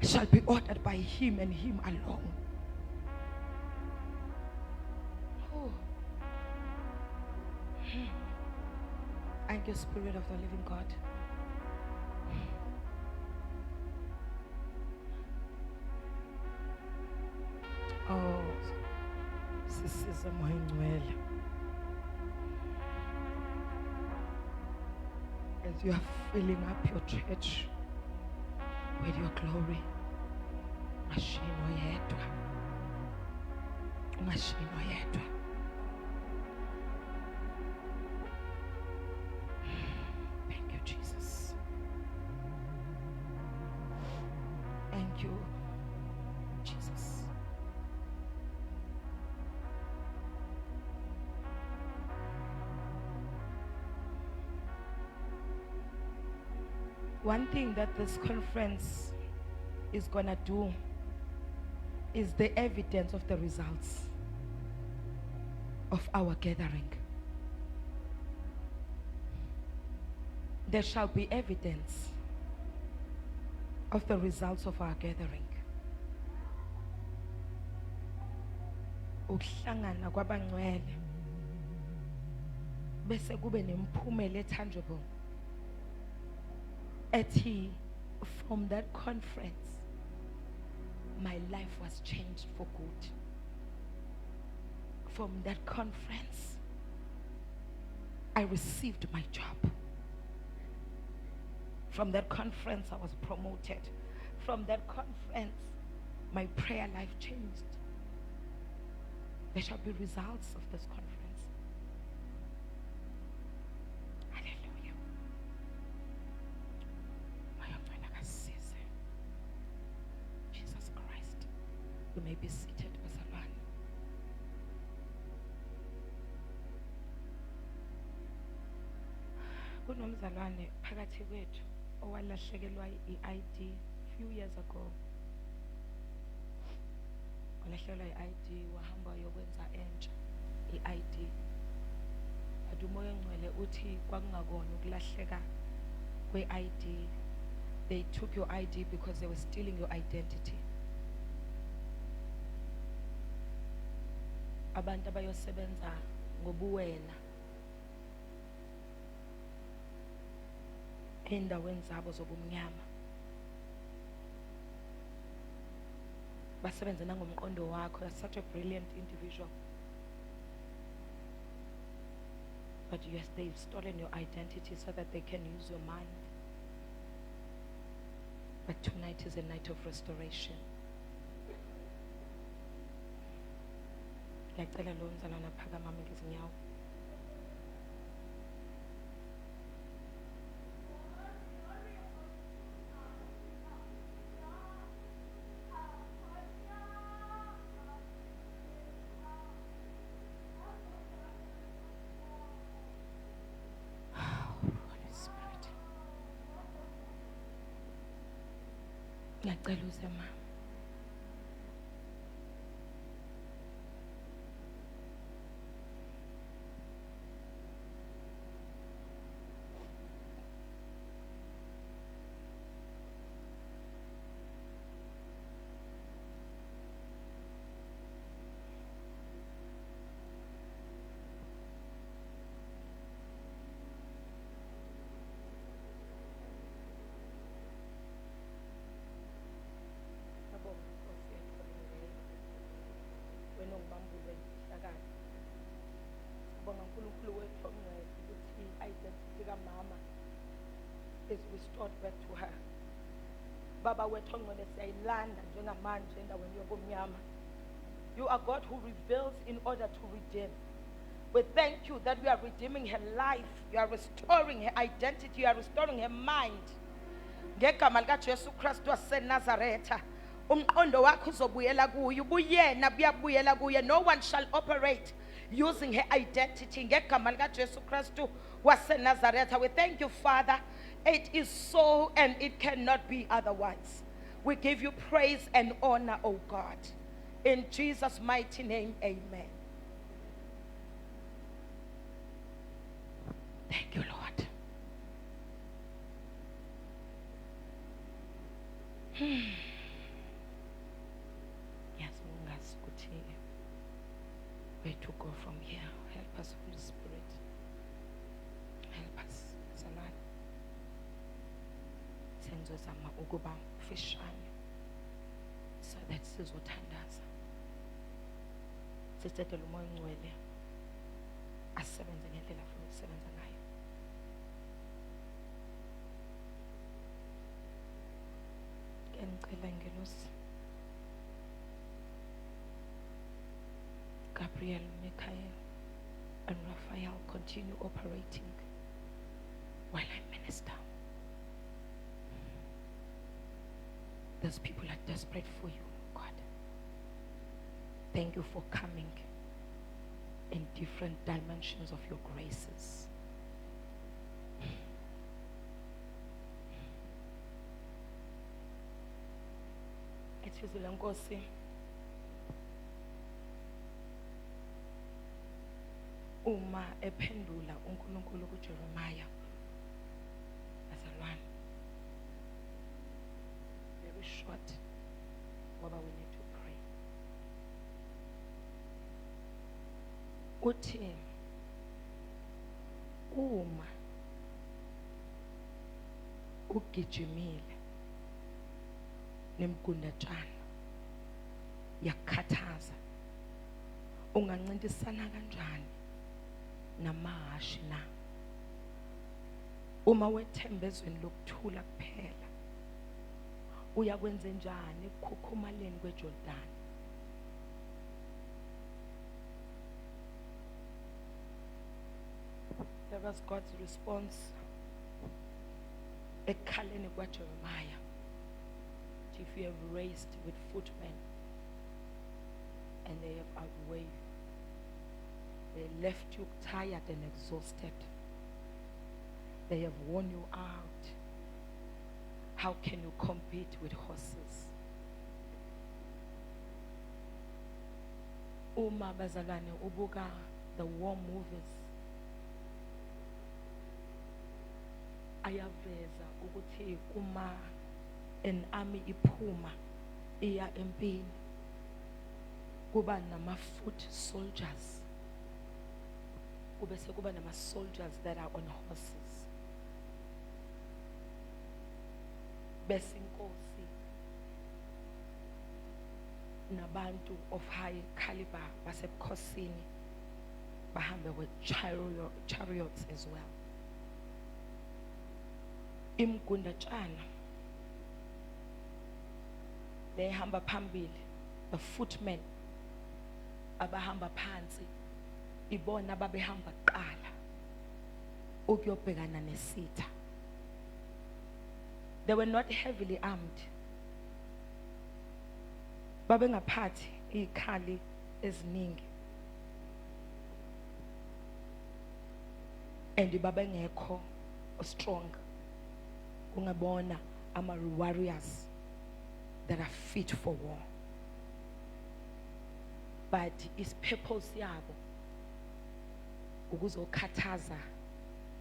shall be ordered by Him and Him alone. Oh. Thank you, Spirit of the living God. Oh, sisiza moya ngcwele. As you are filling up your church with your glory, ungashiywa yedwa. Ungashiywa yedwa. Thank you, Jesus. Thank you, Jesus. One thing that this conference is gonna do is the evidence of the results of our gathering. There shall be evidence of the results of our gathering. Ukuhlangana kwabangcwele bese kube nemphumela tangible. Ethi, from that conference, my life was changed for good. From that conference, I received my job. From that conference, I was promoted. From that conference, my prayer life changed. There shall be results of this conference. Hallelujah. Jesus Christ. You may be seated, bazalwane. Kunomzalwane phakathi kwethu owalahlekelwa i-ID few years ago. Walahlekelwa i-ID, wahamba yokwenza entsha i-ID. Ade umoya ongcwele uthi kwakungakona ukulahleka kwe-ID. They took your ID because they were stealing your identity. Abantu abayosebenza ngobuwena endaweni zabo zobumnyama basebenza nangomqondo wakho. You're such a brilliant individual, but yes, they've stolen your identity so that they can use your mind. But tonight is a night of restoration. Ngiyacela lo mzalwana phakama ngezinyawo. Ngiyacela uze ma. Is restored back to her. Baba wethongcwele siyayilanda njengamanje endaweni yobumnyama. You are God who reveals in order to redeem. We thank you that we are redeeming her life. You are restoring her identity. You are restoring her mind. Ngegama likaJesu Kristu waseNazaretha, umqondo wakho uzobuyela kuye, ubuyena buyabuyela kuye. No one shall operate using her identity. Ngegama likaJesu Kristu waseNazaretha. We thank you, Father. It is so and it cannot be otherwise. We give you praise and honor, O God. In Jesus' mighty name, amen. Thank you, Lord. Yes, where to go from here? Help us, Holy Spirit. Help us. Senzozama ukuba ufishane so that sizothandaza. Sicela umoya ongcwele asebenze ngendlela afuna ukusebenza ngayo. Ngicela ingelosi Gabriel, Michael, and Raphael continue operating while I minister. Those people are desperate for you, God. Thank you for coming in different dimensions of your graces. Ethizile Nkosi, uma ephendula uNkulunkulu kuJeremiah short. Ngoba we need to pray. Uthi uma ugijimile nemgundatshana yakhathaza, ungancintisana kanjani namahashi na? Uma wethemba ezweni lokuthula kuphela, uyakwenza njani ekukhukhumaleni kweJordani? That was God's response ekhaleni kwaJeremiah. If you have raced with footmen and they have outweighed you, they left you tired and exhausted, they have worn you out, how can you compete with horses? Uma bazalwane ubuka the war movies, ayaveza ukuthi uma an army iphuma iya empini kuba nama foot soldiers, kube sekuba nama soldiers that are on horses. Bese inkosi nabantu of high caliber basebukhosini bahambe with chariots as well. Imgundatshana behamba phambili, the footmen abahamba phansi, ibona babehamba kuqala ukuyobhekana nesitha. They were not heavily armed. Babengaphathi izikhali eziningi, and babengekho strong. Ungabona ama warriors that are fit for war. But its purpose yabo ukuzokhathaza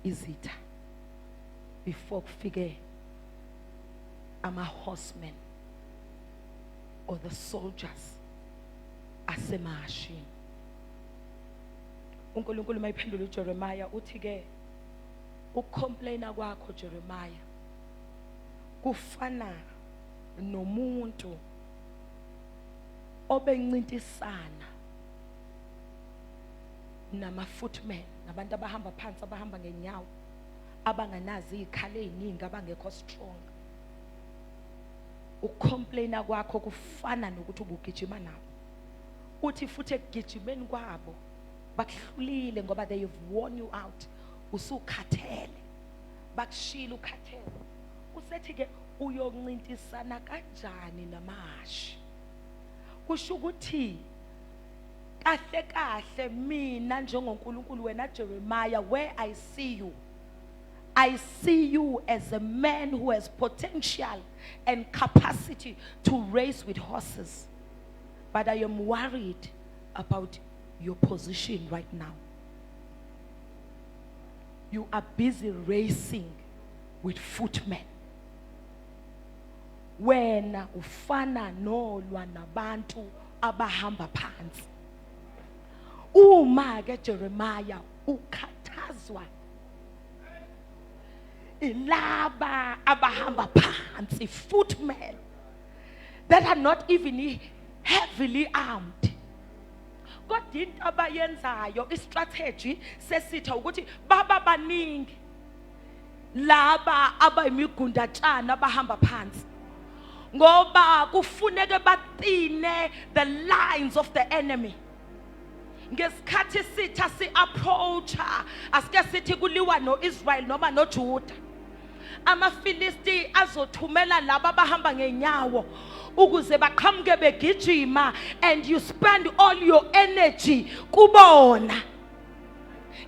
izitha before kufike ama horsemen or the soldiers asemahashini. uNkulunkulu mayiphendula uJeremiah uthi ke ukcomplaina kwakho Jeremiah kufana nomuntu obencintisana nama footmen, nabantu abahamba phansi abahamba ngenyawo abanganazi izikhali eziningi abangekho strong. Ukcomplaina kwakho kufana nokuthi ubugijima nabo, uthi futhi ekugijimeni kwabo bakuhlulile ngoba they have worn you out, usukhathele, bakushila ukhathele. Usethi ke uyoncintisana kanjani namahashi? Kusho ukuthi kahle kahle mina njengoNkulunkulu wena Jeremiah, where I see you as a man who has potential and capacity to race with horses, but I am worried about your position right now. You are busy racing with footmen. Wena ufana nolwa nabantu abahamba phansi. Uma ke Jeremiah ukhathazwa ilaba abahamba phansi, footmen that are not even heavily armed. Kodwa into abayenzayo istrategy sesitha ukuthi baba baningi laba abayimigundatshana abahamba phansi, ngoba kufuneke batine the lines of the enemy. Ngesikhathi sitha si approacha asike sithi kuliwa noIsrael noma noJuda, amaFilisti azothumela laba abahamba ngenyawo ukuze baqhamuke begijima, and you spend all your energy kubona.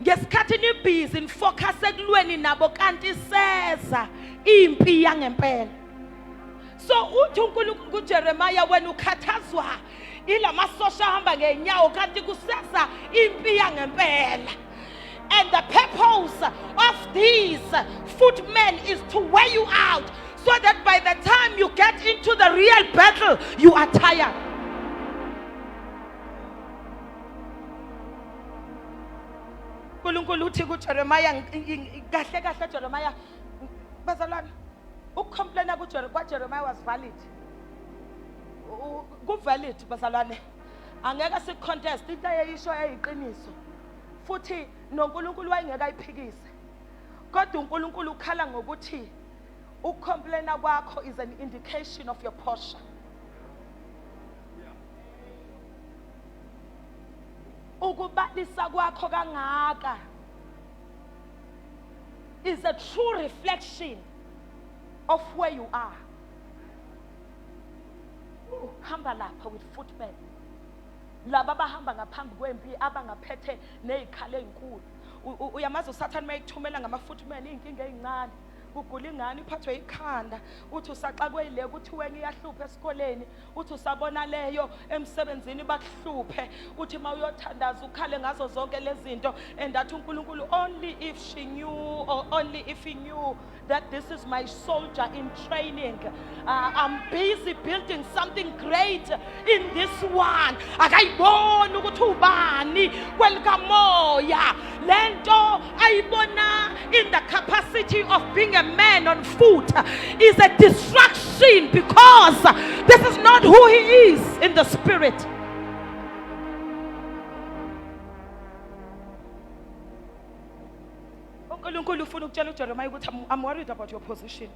Ngesikhathi ni busy focus ekulweni nabo kanti seza impi yangempela. So uthi uNkulunkulu kuJeremiah wena ukhathazwa ilama sosha ahamba ngenyawo kanti kusesa impi yangempela. And the purpose of these footmen is to wear you out, so so that by the time you get into the real battle, you are tired. uNkulunkulu uthi kuJeremiah, kahle kahle Jeremiah, bazalwane, ukucomplaina kwaJeremiah was valid. Ku-valid bazalwane. Angeke si-contest into eyisho eyiqiniso. Futhi noNkulunkulu wayengeke ayiphikise. Kodwa uNkulunkulu ukhala ngokuthi ukucomplaina kwakho is an indication of your posture. Ukubalisa kwakho kangaka is a true reflection of where you are. Hamba lapha with footmen. Laba bahamba ngaphambi kwempi abangaphethe nezikhali ezinkulu. Uyamazi uSathane mayithumela ngama-footmen inkinga ezincane. Kugula ingane iphathwe ikhanda, uthi usaxakwe ile ukuthi wena iyahlupha esikoleni, uthi usabona leyo emsebenzini bakuhluphe, uthi mawuyothandaza ukhale ngazo zonke lezi zinto, and athi uNkulunkulu only if she knew, or only if he knew that this is my soldier in training. I'm busy building something great in this one. Akayibona ukuthi ubani kwelikamoya. Lento ayibona in the capacity of being a man on foot is a distraction, because this is not who he is in the spirit. uNkulunkulu ufuna ukutshela uJeremiah ukuthi I'm worried about your position.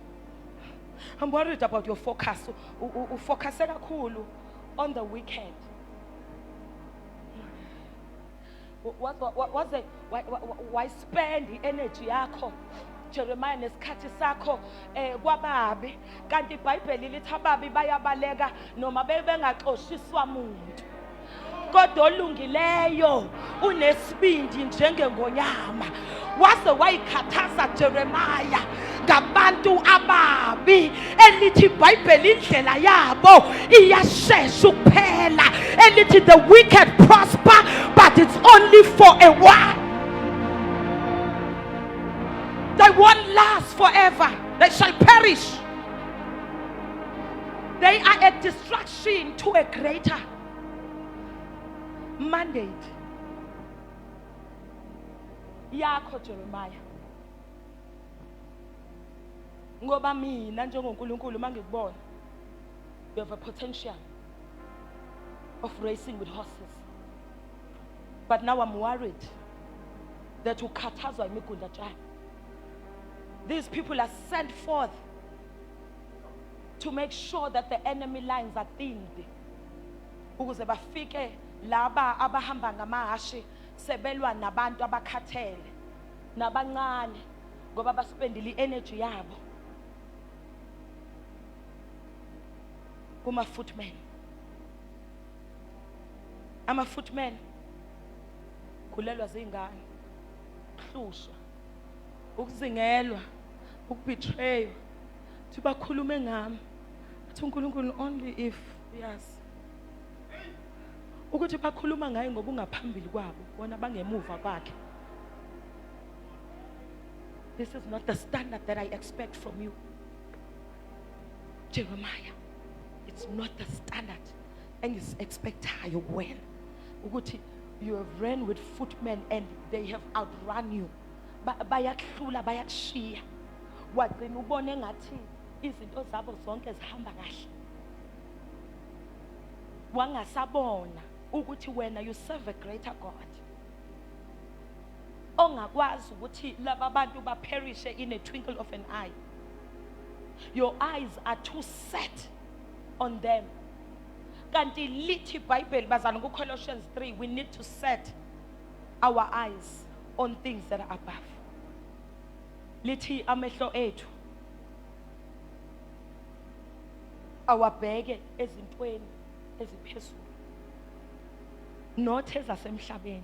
I'm worried about your focus. Ufocus kakhulu on the weekend. Why spend the energy yakho Jeremiah nesikhathi sakho kwababi, kanti iBhayibheli lithi ababi bayabaleka noma bengaxoshiswa umuntu. Kodwa olungileyo unesibindi njengengonyama. Waze wayikhathaza Jeremiah ngabantu ababi, elithi iBhayibheli indlela yabo iyashesha ukuphela, elithi the wicked prosper but it's only for a while. They won't last forever. They shall perish. They are a distraction to a greater mandate. Yakho Jeremiah. Ngoba mina njengoNkulunkulu mangikubona, you have a potential of racing with horses. But now I'm worried that ukhathazwa imigunda tshani. These people are sent forth to make sure that the enemy lines are thinned. Ukuze bafike laba abahamba ngamahashi sebelwa nabantu abakhathele nabancane ngoba baspendile energy yabo kuma footmen. Ama footmen kulelwa zingane, kuhlushwa, ukuzingelwa, ukubetray, sibakhulume ngami. Athi uNkulunkulu only if yes. Ukuthi bakhuluma ngaye ngoba ungaphambili kwabo, bona bangemuva kwakhe. This is not the standard that I expect from you, Jeremiah. It's not the standard engiyexpectayo kuwena. Ukuthi you have ran with footmen and they have outrun you. Bayakuhlula, bayakushiya. Wagcina ubone ngathi izinto zabo zonke zihamba kahle. Wangasabona ukuthi wena you serve a greater God. Ongakwazi ukuthi laba bantu baperishe in a twinkle of an eye. Your eyes are too set on them. Kanti lithi iBhayibheli bazana ku Colossians 3, we need to set our eyes on things that are above. Lithi amehlo ethu awabheke ezintweni eziphezulu, not ezasemhlabeni.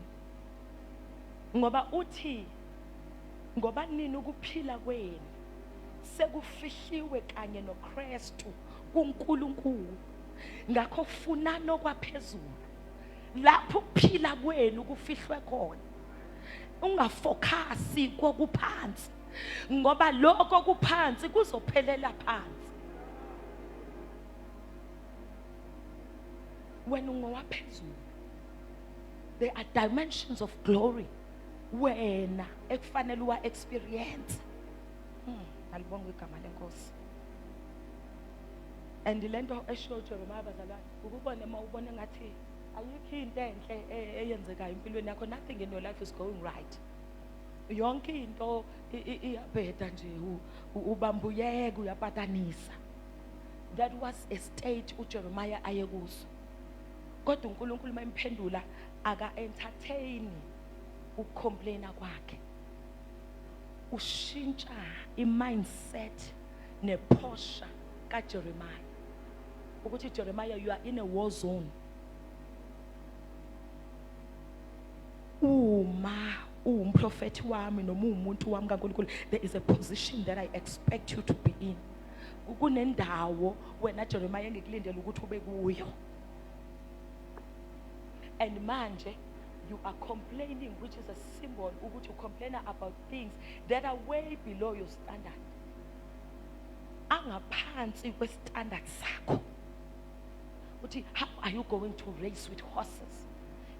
Ngoba uthi ngoba nini ukuphila kwenu sekufihliwe kanye noKristu kuNkulunkulu, ngakho funana okwaphezulu lapho ukuphila kwenu kufihlwe khona. Ungafocus kokuphansi, ngoba lokho kuphansi kuzophelela phansi. Wena ungowaphezulu, there are dimensions of glory wena ekufanele uwa experience. Alibonga igama lenkosi. And lento esho Jeremiah bazalwane ukubona mawubona ngathi ayikho into enhle eyenzekayo empilweni yakho, nothing in your life is going right. Yonke into iyabheda nje, ubambuyeka uyapatanisa. That was a state uJeremiah ayekuso. Kodwa uNkulunkulu mayimphendula aka entertain ukucomplaina kwakhe. Ushintsha imindset neposture kaJeremiah. Ukuthi Jeremiah, you are in a war zone. Umprofeti wami noma umuntu wami kaNkulunkulu, there is a position that I expect you to be in. Kunendawo wena Jeremiah engikulindela ukuthi ube kuyo. And manje you are complaining, which is a symbol ukuthi you complain about things that are way below your standard. Angaphansi kwestandard sakho. Uthi, how are you going to race with horses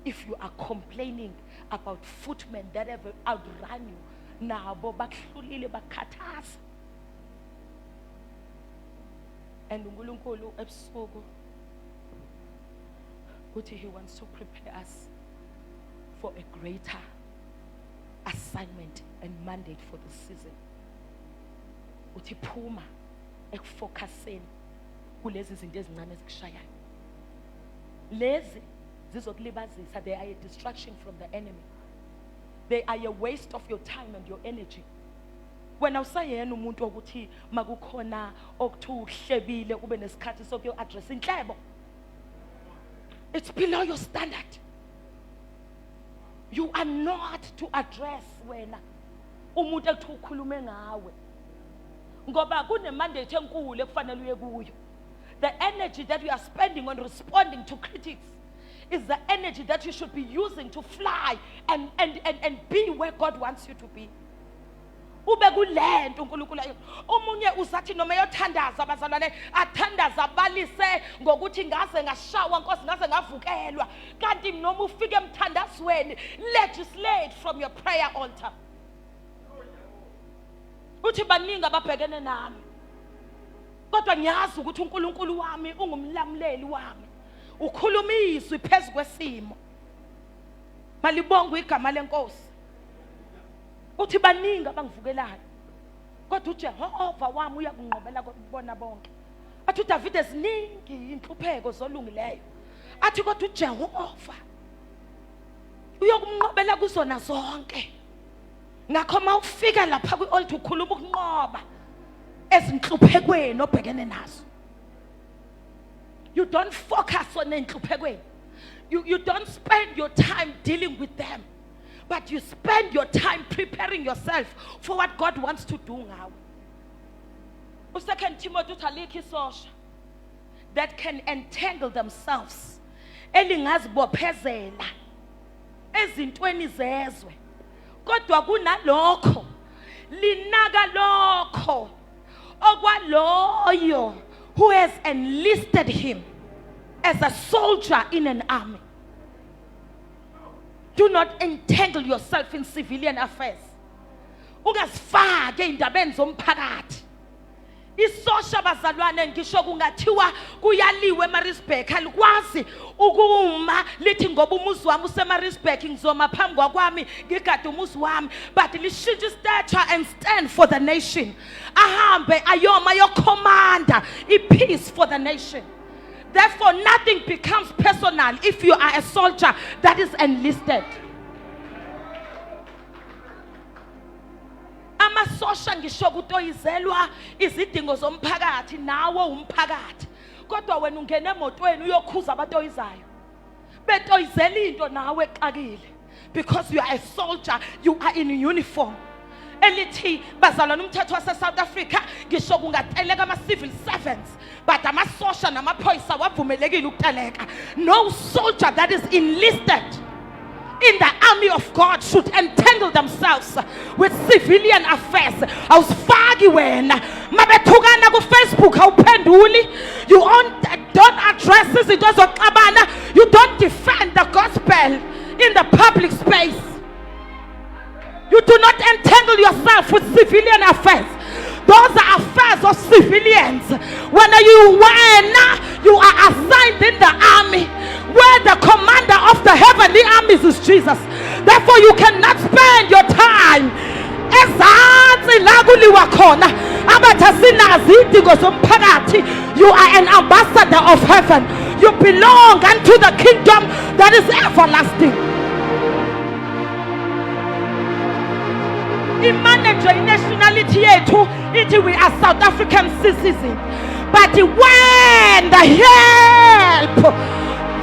if you are complaining about footmen that have outrun you? Nabo bakuhlulile bakhathasa. And uNkulunkulu ebusuku uthi he wants to prepare us for a greater assignment and mandate for the season. Uthi phuma ekufocuseni kulezi zinto ezincane ezikushayayo. Lezi zizokulibazisa. They are a distraction from the enemy. They are a waste of your time and your energy. Wena usayena umuntu ukuthi makukhona okuthi uhlebile ube nesikhathi sokuyo address inhlebo. It's below your standard. You are not to address wena umuntu ekuthi ukhulume ngawe. Ngoba kune mandate enkulu ekufanele uye kuyo. The energy that you are spending on responding to critics is the energy that you should be using to fly and be where God wants you to be. Ube kulento uNkulunkulu omunye uzathi noma yothandaza abazalwane athandaza balise ngokuthi ngaze ngashawa Nkosi ngaze ngavukelwa, kanti noma ufike emthandazweni legislate from your prayer altar. Uthi baningi ababhekene nami, kodwa ngiyazi ukuthi uNkulunkulu wami ungumlamuleli wami, ukhuluma izwi phezu kwesimo. Malibonga igama lenkosi. Uthi baningi abangivukelayo, kodwa uJehova wami uyakunqobela kubona bonke. Athi uDavid eziningi inhlupheko zolungileyo, athi kodwa uJehova uyokunqobela kuzona zonke. Ngakho mawufika lapha kwi-altar ukhuluma ukunqoba ezinhluphekweni obhekene nazo. You don't focus on enhluphekweni. You don't spend your time dealing with them, but you spend your time preparing yourself for what God wants to do now. 2 Timothy uthi isosha that can entangle themselves, elingazibophezela ezintweni zezwe, kodwa kunalokho linaka lokho okwaloyo who has enlisted him as a soldier in an army. Do not entangle yourself in civilian affairs. Ungazifake indabeni zomphakathi. Isosha bazalwane ngisho kungathiwa kuyaliwe eMaritzburg alikwazi ukuma lithi ngoba umuzi wami useMaritzburg ngizoma phambi kwami ngigade umuzi wami, but lishintshe stature and stand for the nation. Ahambe ayoma yocommanda peace for the nation. Therefore nothing becomes personal if you are a soldier that is enlisted. Amasosha ngisho kutoyizelwa izidingo zomphakathi, nawo umphakathi, kodwa wena ungena emotweni uyokhuza abatoyizayo betoyizela into nawe exakile, because you are a soldier, you are in uniform. Elithi bazalwana umthetho wase South Africa ngisho kungateleka ama civil servants, but amasosha namaphoyisa wavumelekile ukuteleka. No soldier that is enlisted in the army of God should entangle themselves with civilian affairs. Awusifaki wena mabethukana ku Facebook awuphenduli. You don't address izinto zokuxabana. You don't defend the gospel in the public space. You do not entangle yourself with civilian affairs. Those are affairs of civilians. When you are assigned in the army, where the commander of the heavenly armies is Jesus. Therefore, you cannot spend your time you are an ambassador of heaven. You belong unto the kingdom that is everlasting. Imanager nationality yethu ithi we are South African citizens, but when the help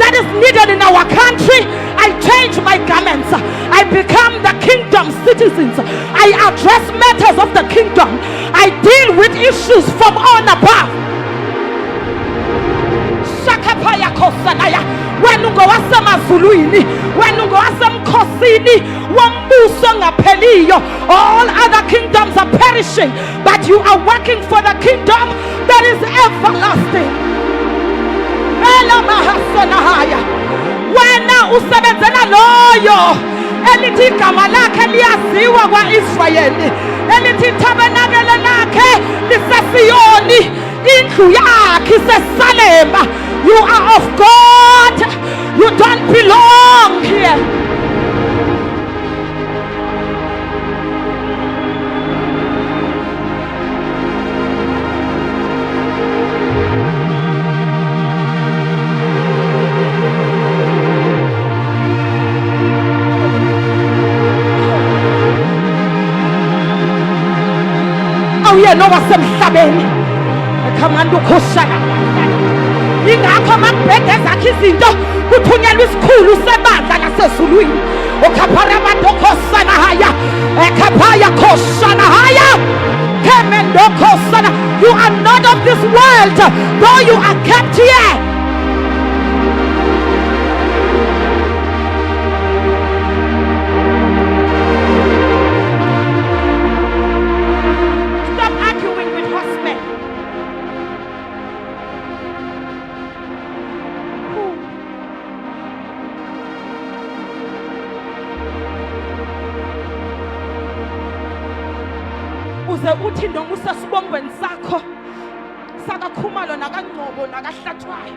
that is needed in our country, I change my garments. I become the kingdom citizens. I address matters of the kingdom. I deal with issues from on above. Shakapaya kosanaya. Wenungo wasemazulwini, wenungo wasemkhosini, wambuso ngapheliyo. All other kingdoms are perishing, but you are working for the kingdom that is everlasting. Wena usebenzela loyo elithi igama lakhe liyaziwa kwa-Israyeli, elithi ithabenakele lakhe lisesiyoni, indlu yakhe isesalema. You are of God. You don't belong here. Yena wasemhlabeni ekamanda ukhoshana ingakho makubhede zakhe izinto kuthunyelwa isikhulu sebandla nasezulwini okhaphara abantu okhosana haya ekhaphaya khoshana haya kemendo khosana. You are not of this world, though you are kept here. Uthi noma usasibongweni sakho sakakhumalo nakangcobo nakahlatshwayo,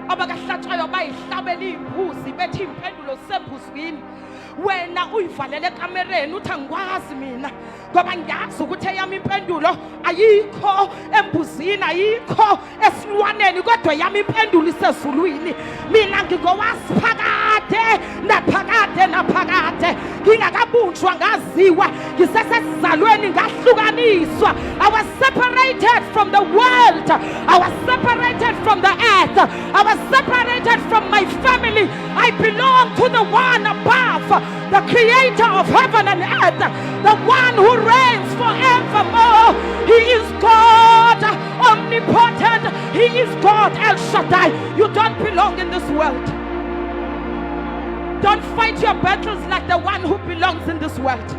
abakahlatshwayo bayihlabela imbuzi bethi impendulo sembuzwini. Wena uyivalele ekamereni uthi angikwazi mina ngoba ngiyazi ukuthi eyami impendulo ayikho embuzini, ayikho esilwaneni, kodwa yami impendulo isezulwini. Mina ngingowasiphakade naphakade naphakade, ngingakabunjwa ngaziwa, ngisesesizalweni ngahlukaniswa. I was separated from the world. I was separated from the earth. I was separated from my family. I belong to the one above, the creator of heaven and earth, the one who reigns forevermore. He is God, omnipotent. He is God, El Shaddai. You don't belong in this world. Don't fight your battles like the one who belongs in this world.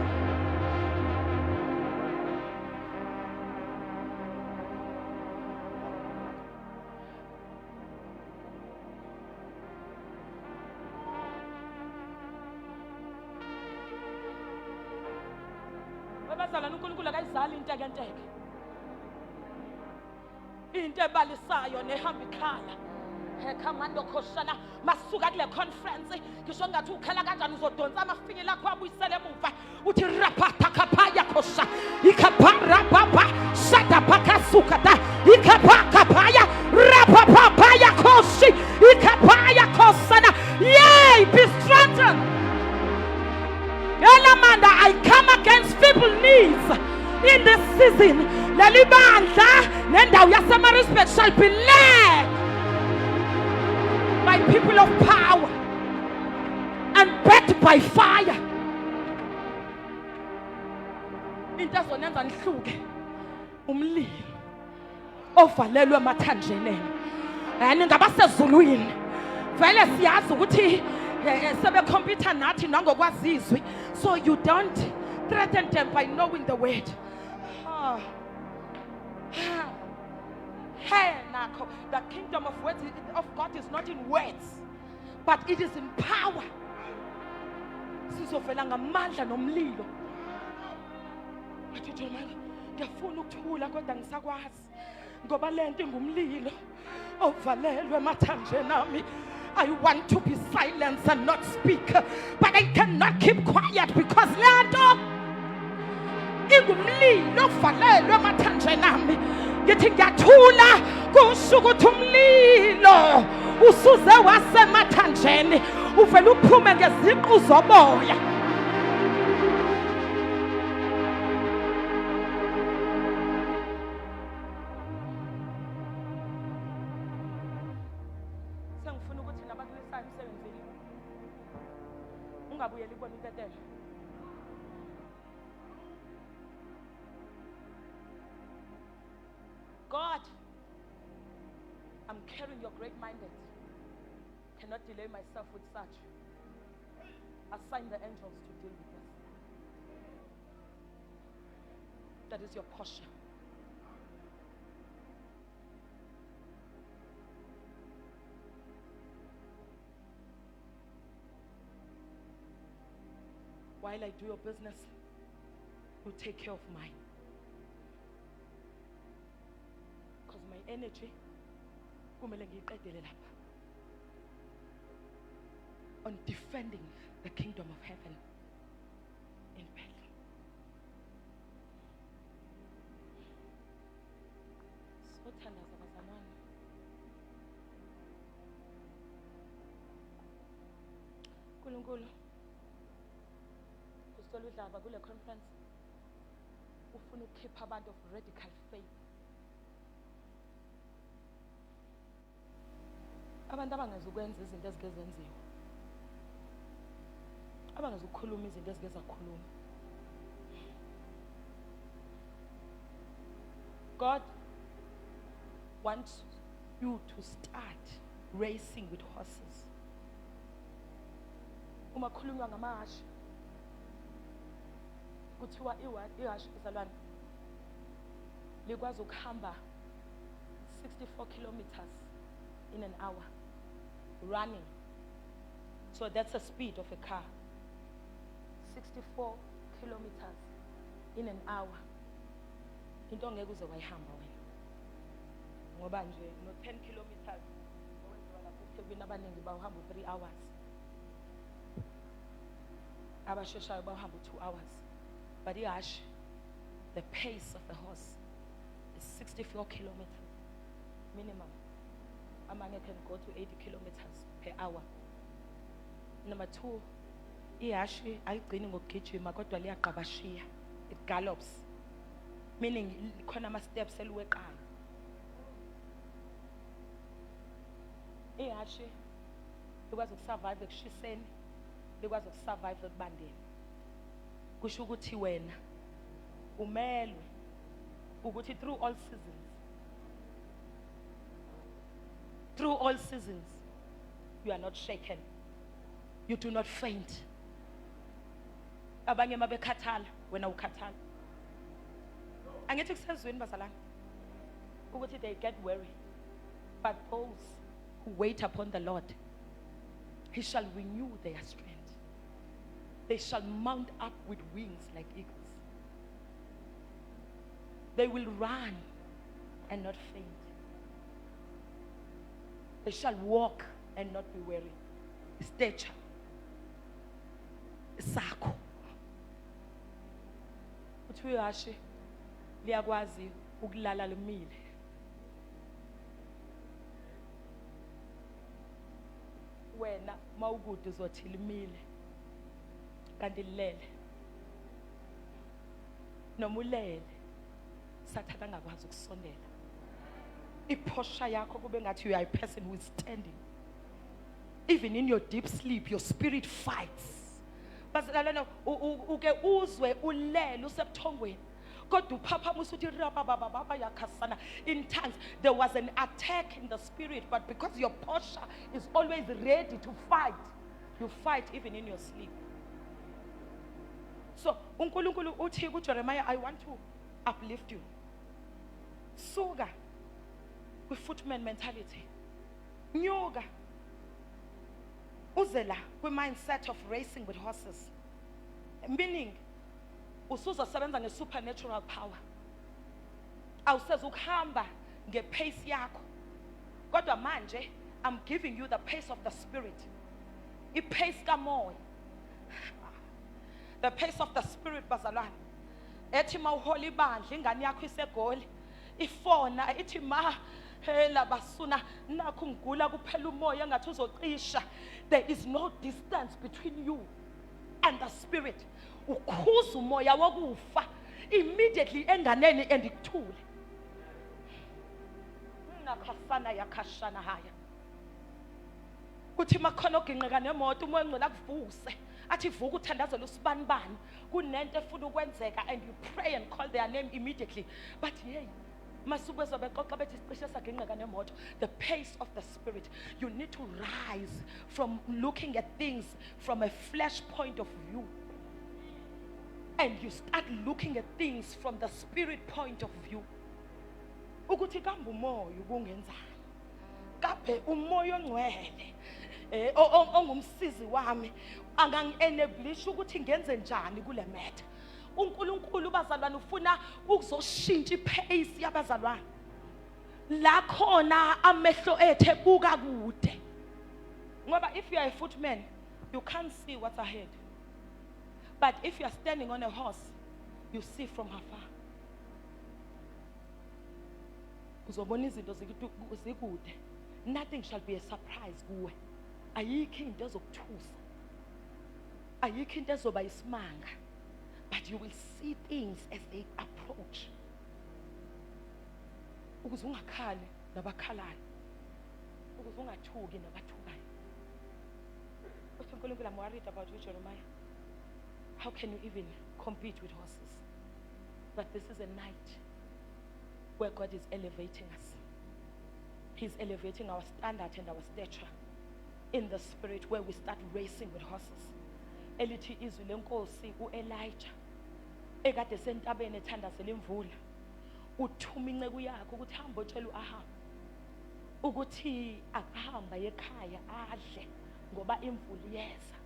Into ebalisayo nehamba ikhaya ekamando khoshana masuka kule conference ngisho ngathi ukhala kanjani uzodonsa amafini lakho abuyisele emuva uthi rapata kaphaya khosha ikapara papa shada pakasuka da ikapaka phaya rapapa phaya khoshi ikapaya khosana. Yay, be strengthened. Elamanda, I come against feeble knees in this season. Lalibandla nendawo yaseMaritzburg shall be led by people of power and backed by fire. Into zonenza nhluke umlilo ovalelwe emathanjeleni. Yani ngabasezulwini vele siyazi ukuthi Sebecompete nathi nangokwazizwi. So you don't threaten them by knowing the word. Hey, Nako, the kingdom of God is not in words, but it is in power. Sizovela ngamandla nomlilo. Athi Jomani, ngiyafuna ukuthula kodwa ngisakwazi. Ngoba lento ingumlilo ovalelwe emathanjeni ami. I want to be silent and not speak, but I cannot keep quiet because lento ingumlilo ovalelwe emathanjeni ami. Ngithi ngiyathula kusho ukuthi umlilo usuze wasemathanjeni uvela uphume ngeziqu zomoya. Sengifuna ukuthi nabakulisayo emsebenzini ungabuyeli ibona intetelo. God, I'm carrying your great-minded. Cannot delay myself with such. Assign the angels to deal with this. That is your posture. While I do your business, you take care of mine. Because my energy kumele ngiyiqedele lapha on defending the kingdom of heaven in battle. Sothandaza bazalwane. Nkulunkulu kusithola udlaba kule conference ufuna ukukhipha abantu of radical faith. Abantu abangazukwenza izinto ezigezenziwa, abangazukukhuluma izinto ezigezakhuluma. God wants you to start racing with horses. Uma khulunywa ngamahashi kuthiwa ihashi bazalwane likwazi ukuhamba 64 kilometers in an hour running. So that's the speed of a car. 64 kilometers in an hour. Into ngeke uze wayihamba wena. Ngoba nje no 10 kilometers owenziwa lapha eThekwini abaningi bawuhamba 3 hours. Abasheshayo bawuhamba 2 hours. But ihashi, the pace of the horse is 64 kilometers minimum. A man can go to 80 kilometers per hour. Number 2, ihashi ayigcini ngokugijima kodwa liyaqabashiya. It gallops, meaning khona ama steps eliweqayo. Ihashi likwazi ukusurvive ekushiseni, likwazi ukusurvive ekubandeni. Kusho ukuthi wena umelwe ukuthi through all seasons you are not shaken, you do not faint. Abanye mabekhathala wena ukhathala. Angithi kusezweni bazalwane ukuthi they get weary, but those who wait upon the Lord, he shall renew their strength. They shall mount up with wings like eagles. They will run and not faint. They shall walk and not be weary. Stature. Sakho. Uthi uyashi liyakwazi ukulala limile. Wena mawukude uzothi limile. Kanti lilele. Noma ulele Sathane angakwazi ukusondela. Iposha yakho kube ngathi you are a person who is standing. Even in your deep sleep, your spirit fights. Bazalwane uke uzwe ulele usebuthongweni. Kodwa uphaphamusa uthi rabababa yakhasana in tongues. There was an attack in the spirit, but because your posture is always ready to fight, You fight even in your sleep. So uNkulunkulu uthi kuJeremiah, I want to uplift you. Suka kwi-footman mentality. Nyuka uzela kwi-mindset of racing with horses. Meaning usuzosebenza nge-supernatural power. Awuseze ukuhamba nge-pace yakho. Kodwa manje I'm giving you the pace of the spirit. I-pace kamoya. The pace of the spirit bazalwane. Ethi mawuhola ibandla ingane yakho isegoli. Ifona ithi ma hela basuna nakho ngigula kuphela umoya ngathi uzocisha. There is no distance between you and the spirit. Ukhuza umoya wokufa immediately enganeni endikuthule. Nakhasana yakhashana haya. Kuthi makhona oginqika nemoto umoya ngcela kuvuse. Athi vuka uthandazela usibanibani kunento efuna ukwenzeka and you pray and call their name immediately. But hey, masuke zobexoxa bethi sicishe saginqika nemoto. The pace of the spirit. You need to rise from looking at things from a flesh point of view. And you start looking at things from the spirit point of view. Ukuthi kambe umoya ubungenzani? Kabe umoya ongcwele ongumsizi wami angangi-enablisha ukuthi ngenze njani kule matter. uNkulunkulu bazalwane ufuna ukuzoshintsha ipace yabazalwane. La khona amehlo ethe buka kude. Ngoba if you are a footman, you can't see what's ahead. But if you are standing on a horse, you see from afar. Uzobona izinto zikude. Nothing shall be a surprise kuwe. Ayikho into ezokuthusa. Ayikho into ezoba isimanga. But you will see things as they approach. Ukuze ungakhali nabakhalayo. Ukuze ungathuki nabathukayo. Uthi uNkulunkulu, I'm worried about you, Jeremiah. How can you even compete with horses? But this is a night where God is elevating us. He's elevating our standard and our stature in the spirit, where we start racing with horses. Elithi izwi lenkosi uElijah ekade sentabeni ethandazela imvula uthuma inceku yakhe ukuthi hamba utshela uAhab ukuthi akahamba ekhaya adle ngoba imvula iyeza.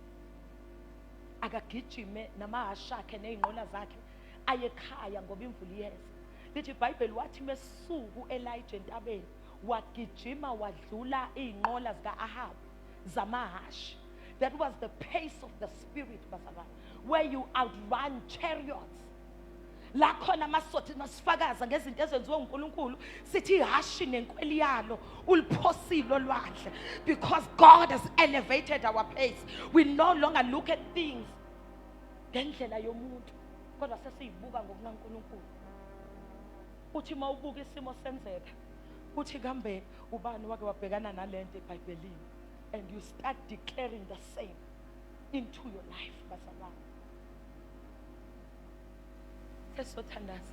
Akagijime namahasha akhe nezinqola zakhe ayekhaya ngoba imvula iyeza. Lithi iBhayibheli wathi mesuku uElijah entabeni wagijima wadlula izinqola zikaAhab zamahashi. That was the pace of the spirit, where you outrun chariots. La khona masothi masifakaza ngezinto ezenziwe uNkulunkulu sithi ihashi nenkweli yalo uliphosile olwandle, because God has elevated our pace. We no longer look at things ngendlela yomuntu kodwa sesiyibuka ngokuNkulunkulu. Uthi mawubuka isimo senzeka uthi kambe ubani wake wabhekana nalento eBhayibhelini, and you start declaring the same into your life. Bazalwane, sesothandaza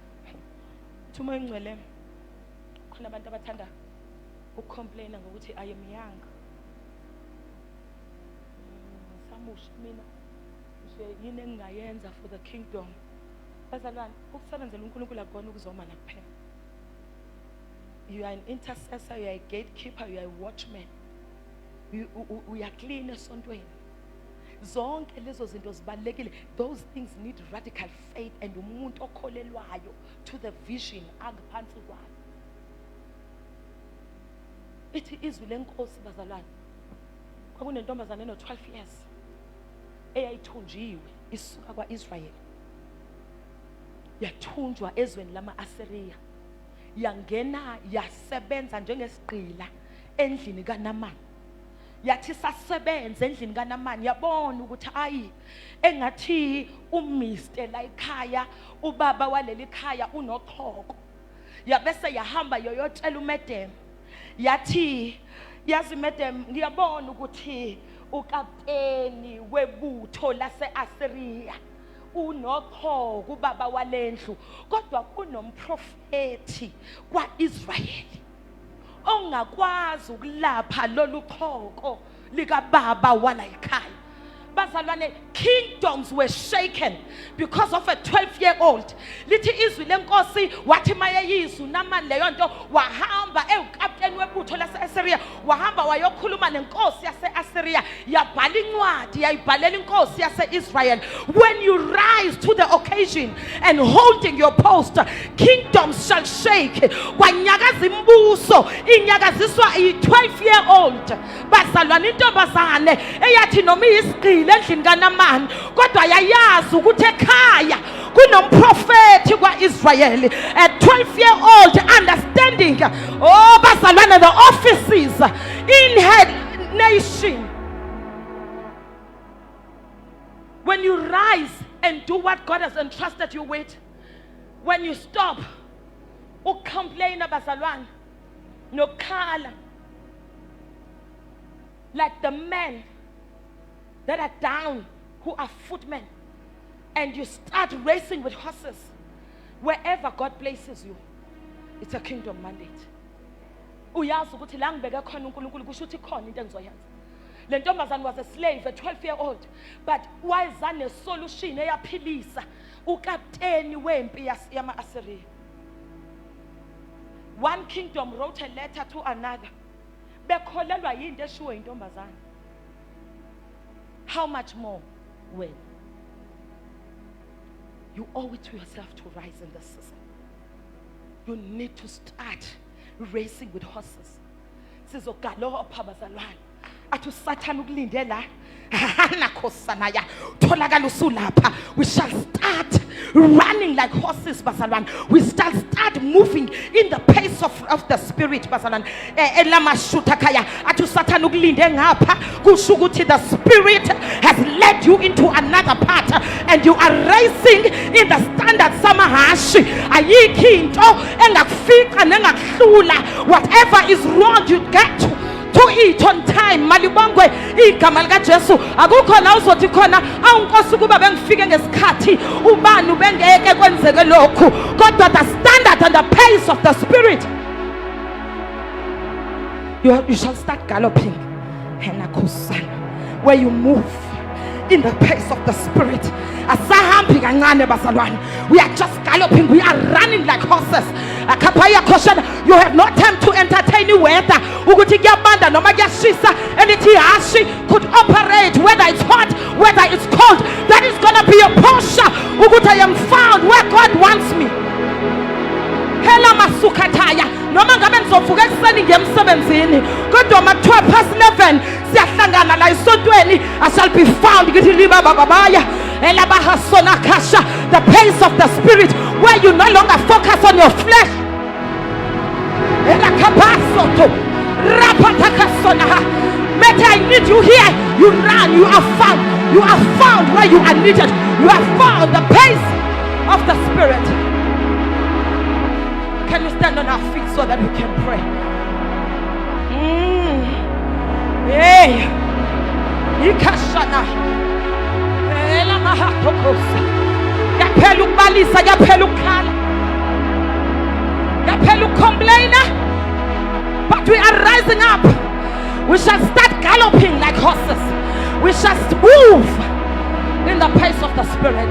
uthuma ingcwele. Khona abantu abathanda ukucomplaina ngokuthi I am young, samusha mina nje yini engingayenza for the kingdom. Bazalwane, ukusebenzela uNkulunkulu akubona ukuzoma nakuphela. You are an intercessor, you are a gatekeeper, you are a watchman. Uyaclean esontweni. Zonke lezo zinto zibalekile. Those things need radical faith and umuntu okholelwayo to the vision angaphansi kwayo. Ithi izwi lenkosi bazalwane. Kwakunentombazane eno 12 years eyayithunjiwe isuka kwaIsrael. Yathunjwa ezweni lama-Asiriya. Yangena yasebenza njengesigqila endlini kaNamani. Yathi sasebenza endlini kaNamani yabona ukuthi ayi engathi uMr la ekhaya ubaba waleli khaya unoxhoko. Yabese yahamba yoyotshela uMadam. Yathi yazi Madam, ngiyabona ukuthi ukapteni webutho lase-Asiriya unoxhoko ubaba walendlu, kodwa kunomprofeti kwaIsrayeli ongakwazi ukulapha lolu xhoko lika baba wala ekhaya. Bazalwane, kingdoms were shaken because of a 12-year-old. Lithi izwi lenkosi wathi mayeyizu namani leyo nto wahamba ewukapteni webutho lase-Assyria wahamba wayokhuluma nenkosi yase-Assyria yabhala incwadi yayibhalela inkosi yase-Israel. When you rise to the occasion and holding your post, kingdoms shall shake. Kwanyakaza imbuso inyakaziswa i-12-year-old. Bazalwane, intombazane eyathi noma iyisigqili endlini kaNamani kodwa yayazi ukuthi ekhaya kunomprofethi kwa-Israyeli. A 12-year-old understanding bazalwane, the offices in her nation. When you rise and do what God has entrusted you with, when you stop ucomplain bazalwane nokhala like the men that are down, who are footmen, and you start racing with horses wherever God places you, it's a kingdom mandate. Uyazi ukuthi la ngibeke khona uNkulunkulu kusho ukuthi khona into engizoyenza. Le ntombazane was a slave, a 12-year-old, but waza ne-solution eyaphilisa ukapteni wempi yama-Assyria. One kingdom wrote a letter to another. Bekholelwa yinto eshiwo intombazane. How much more when you owe it to yourself to rise in this season? You need to start racing with horses. Sizogalopa bazalwane. Athu Satan ukulinde la. We shall start running like horses, bazalwane. We shall start moving in the pace of the spirit, bazalwane. Athu Satan ukulinde ngapha kusho ukuthi the spirit has led you into another path and you are racing in the standard samahashi. Ayikho into engakufica nengakuhlula. Whatever is wrong, you get to eat on time. Malibongwe igama lika Jesu akukhona uzothi khona awunkosi kuba bengifike ngesikhathi ubani ubengeke kwenzeke lokhu, kodwa the standard and the pace of the spirit, you shall start galloping where you move in the pace of the spirit. Asahambi kancane bazalwane. We are just galloping, we are running like horses. You have no time to entertain weather. Ukuthi kuyabanda noma kuyashisa, elithi hashi could operate whether it's hot, whether it's cold. That is going to be a posture ukuthi I am found where God wants me. Hela masukataya noma ngabe nizovuka ekuseni ngemsebenzini kodwa ma-12 past 11 siyahlangana la esontweni, I shall be found ngithi liba babaya elabahasona kasha. The pace of the spirit where you no longer focus on your flesh. Elakabasoto rapatakasona. Better I need you here, you run, you are found. You are found where you are needed. You are found. The pace of the spirit. Can we stand on our feet so that we can pray? Hey, ikashana. Ela mahatokosa. Yapelu balisa, yapelu kala. Yapelu complainer. But we are rising up. We shall start galloping like horses. We shall move in the pace of the spirit.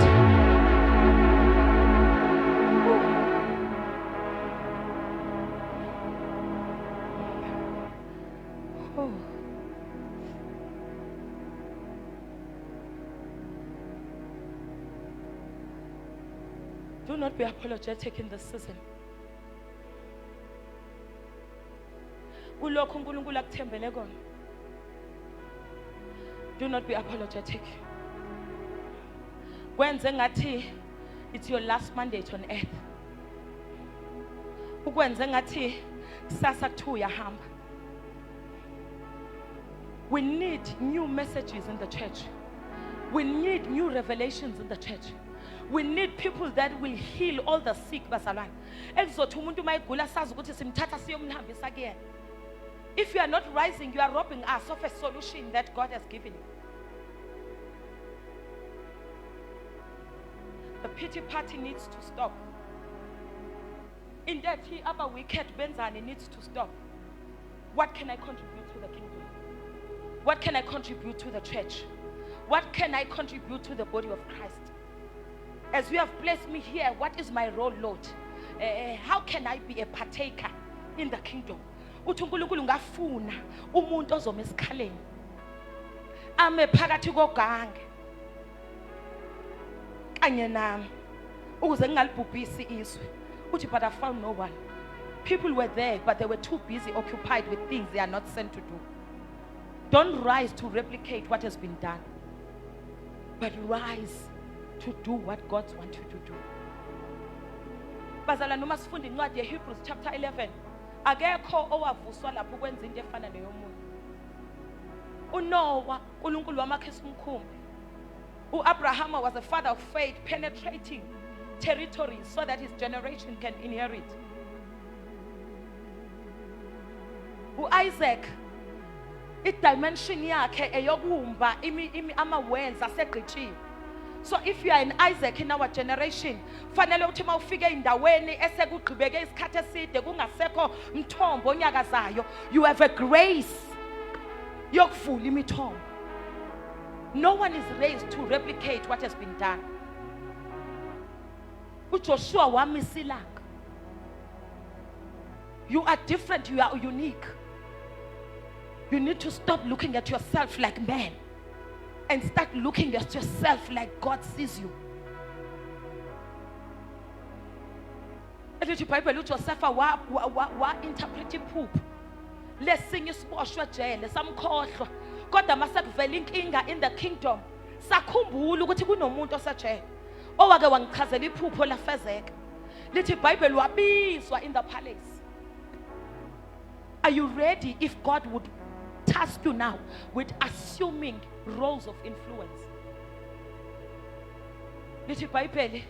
Do not be apologetic in this season. Kulokhu uNkulunkulu akuthembele kona. Do not be apologetic. Kwenze ngathi it's your last mandate on earth. Ukwenze ngathi kusasa kuthiwa uyahamba. We need new messages in the church. We need new revelations in the church. We need people that will heal all the sick, bazalwane. Ekuzothi umuntu mayigula sazi ukuthi simthatha siyomhambisa kuyena. If you are not rising, you are robbing us of a solution that God has given you. The pity party needs to stop. In that, our wicked benzani needs to stop. What can I contribute to the kingdom? What can I contribute to the church? What can I contribute to the body of Christ? As you have placed me here, what is my role, Lord? How can I be a partaker in the kingdom? Uthi uNkulunkulu ngafuna umuntu ozoma esikhaleni ame phakathi kogange kanye nami ukuze ngingalibhubhisi izwe. Uthi but I found no one. People were there, but they were too busy, occupied with things they are not sent to do. Don't rise to replicate what has been done, but rise to do what God wants you to do. Bazalwane, noma sifunda incwadi yeHebrews chapter 11, akekho owavuswa lapho ukwenza into efana neyomunye. uNoah, uNkulunkulu wamakhisa umkhumbi. uAbraham was a father of faith, penetrating territories so that his generation can inherit. uIsaac, i-dimension yakhe eyokumba ama-wells asegqitshiwe. So if you are an Isaac in our generation, fanele uthi mawufike endaweni esekugqibeke isikhathi eside kungasekho mthombo onyakazayo, you have a grace yokuvula imithombo. No one is raised to replicate what has been done. uJoshua wamisa ilanga. You are different, you are unique. You need to stop looking at yourself like man and start looking at yourself like God sees you. Elithi iBhayibheli uJosepha wa interpret iphupho lesinye isiboshwe ejele samkhohlwa, kodwa masekuvela inkinga in the kingdom sakhumbula ukuthi kunomuntu osejele owake wangichazela iphupho lafezeka. Lithi iBhayibheli wabizwa in the palace. Are you ready if God would task you now with assuming roles of influence? Lithi iBhayibheli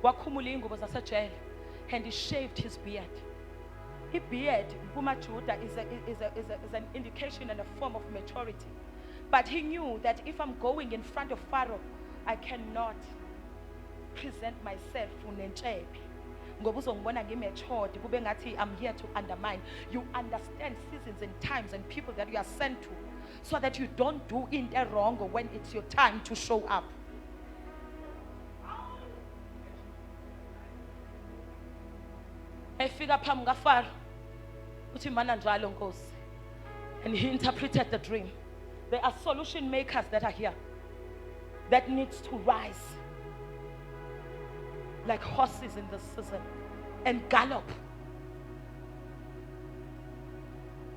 wakhumula ingubo zasejele and he shaved his beard. His beard kumaJuda is an indication and a form of maturity. But he knew that if I'm going in front of Pharaoh, I cannot present myself unentshebe. Ngoba uzongibona ngimatured kube ngathi I'm here to undermine. You understand seasons and times and people that you are sent to, so that you don't do into wrong when it's your time to show up. Efika phambi kaFaro uthi mana njalo Nkosi, and he interpreted the dream. There are solution makers that are here that needs to rise like horses in the season and gallop.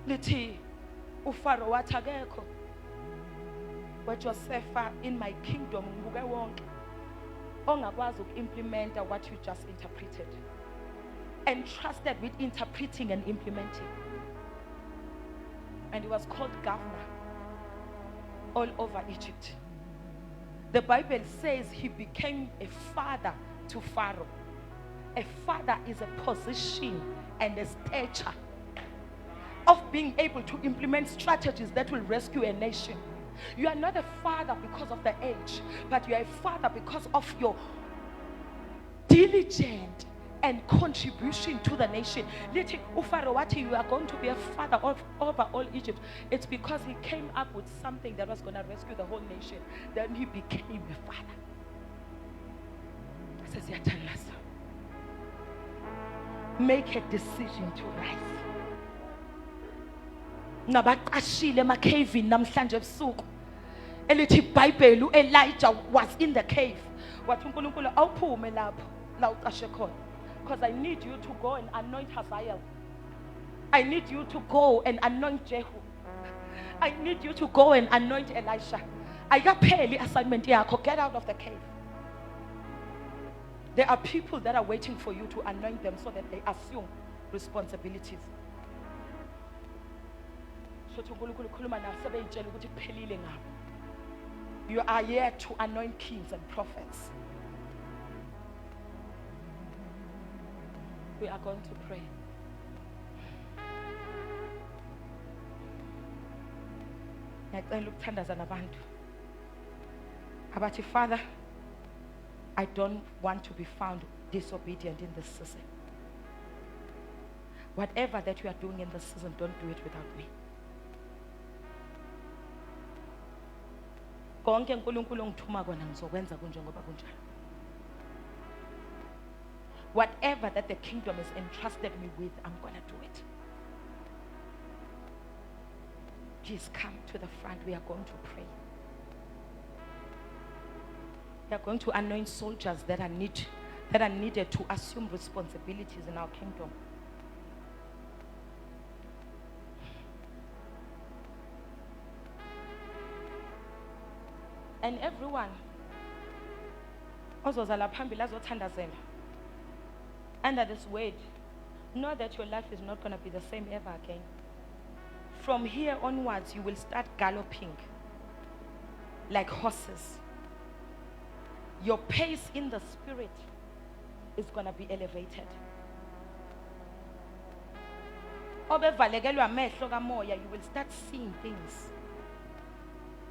Lithi uFaro wathi akekho waJosepha in my kingdom ngibuke wonke ongakwazi uku-implementa what you just interpreted, and trusted with interpreting and implementing. And he was called governor all over Egypt. The Bible says he became a father to Pharaoh. A father is a position and a stature of being able to implement strategies that will rescue a nation. You are not a father because of the age, but you are a father because of your diligent and contribution to the nation. Lithi uFaro wathi you are going to be a father over all Egypt. It's because he came up with something that was going to rescue the whole nation. Then he became a father. Says Yatalasa. Make a decision to rise. Ngabaqashile emakhevini namhlanje ebusuku. Elithi iBhayibheli uElijah was in the cave. Wathi uNkulunkulu awuphume lapho la uqashe khona. Because I need you to go and anoint Hazael. I need you to go and anoint Jehu. I need you to go and anoint Elisha. Ayikapheli assignment yakho. Get out of the cave. There are people that are waiting for you to anoint them so that they assume responsibilities. You are here to anoint kings and prophets. We are going to pray. Father, I don't want to be found disobedient in this season. Whatever that you are doing in this season, don't do it without me. konke uNkulunkulu ongithuma kona ngizokwenza kunjengoba kunjalo. Whatever that the kingdom has entrusted me with, I'm going to do it. Please come to the front. We are going to pray. We are going to anoint soldiers that are needed to assume responsibilities in our kingdom. And everyone ozozala phambili azothandazela under this word, know that your life is not going to be the same ever again. From here onwards, you will start galloping like horses. Your pace in the spirit is going to be elevated. Obevalekelwa amehlo kamoya, you will start seeing things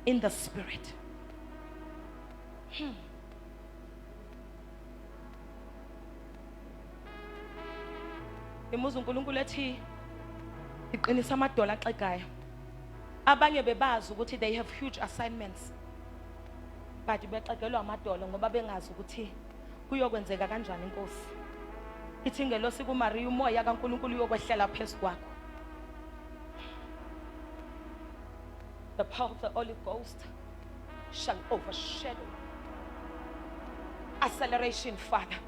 in the spirit. Imuzu uNkulunkulu ethi iqinisa amadola axegayo. Abanye bebazi ukuthi they have huge assignments, but bexegelwa amadola ngoba bengazi ukuthi kuyokwenzeka kanjani inkosi. Ithi ngelosi kuMaria umoya kaNkulunkulu uyokwehlela phezu kwakho. The power of the Holy Ghost shall overshadow. Acceleration, Father.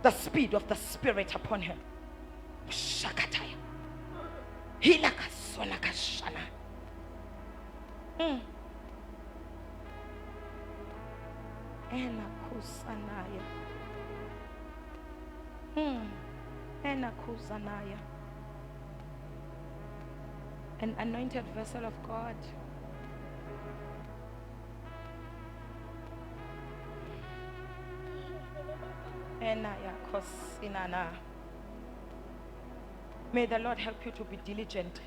The speed of the Spirit upon him. Shakataya. Hilakasona kashana. Ena kusanaya. Ena kusanaya. An anointed vessel of God. May the Lord help you to be diligent.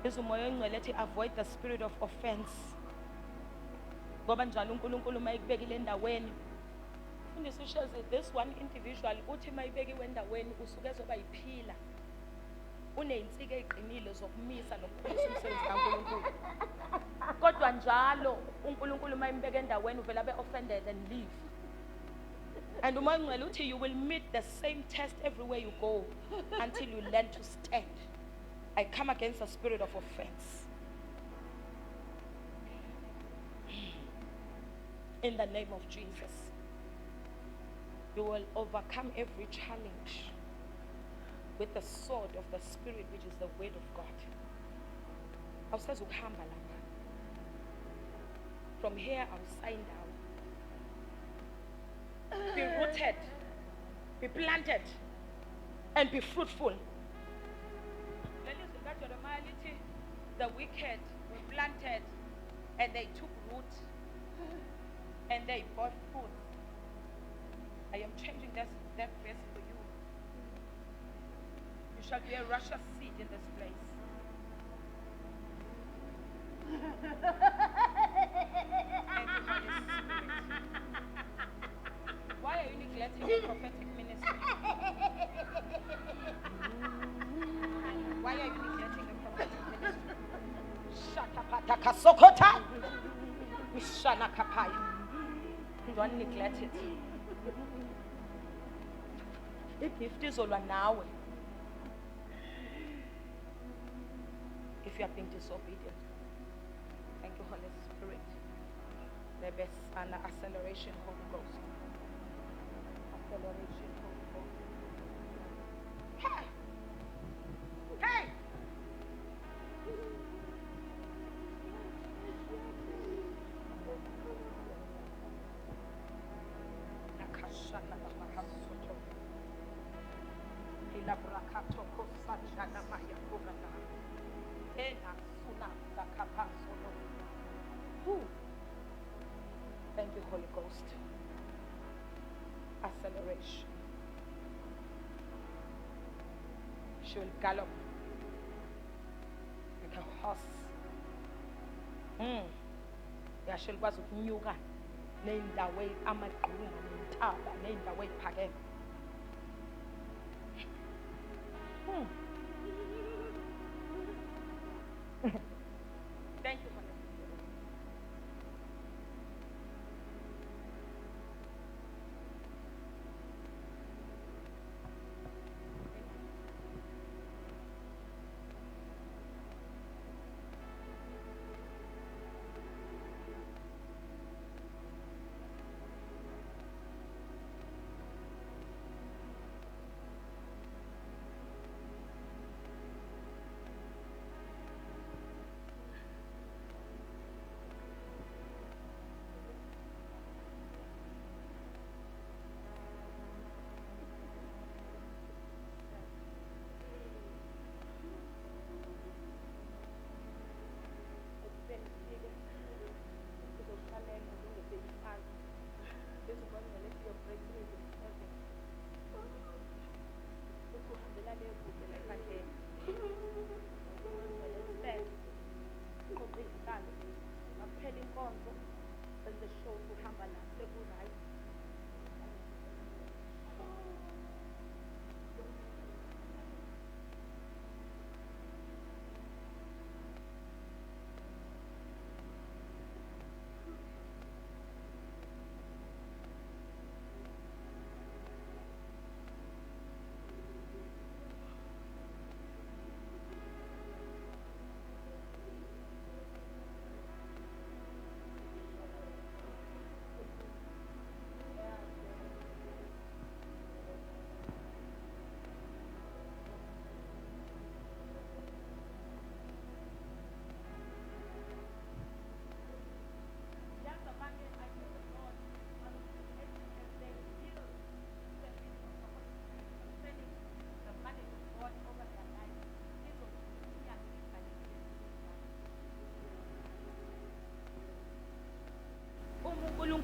Avoid the spirit of offense. This one individual uneyintsika eqinile zokumisa nokukhulisa umsebenzi kaNkulunkulu. Kodwa njalo uNkulunkulu mayimbeka endaweni uvela be offended and leave. And uMangcwele uthi you will meet the same test everywhere you go until you learn to stand. I come against the spirit of offense. In the name of Jesus. You will overcome every challenge with the sword of the Spirit, which is the word of God. Awusazi ukuhamba lapha. From here I'll sign down. Be rooted, be planted, and be fruitful. The wicked were planted and they took root and they bore fruit. I am changing that verse for you. You shall be a Russia seed in this place. Thank you, Holy Spirit. Why are you neglecting the prophetic ministry? Why are you neglecting the prophetic ministry? Shatapataka sokota. Mishana kapaya. Don't neglect it. The gift is all now. If you are being disobedient. Thank you, Holy Spirit. The best and acceleration, Holy Ghost. Acceleration, Holy Ghost. Hey! Hey! Thank you, Holy Ghost. Acceleration. She will gallop like a horse. Yeah, she'll go to Nyuga. Named that way, Amaguna, Taba, named that way, Pagan. Thank you, Holy Spirit.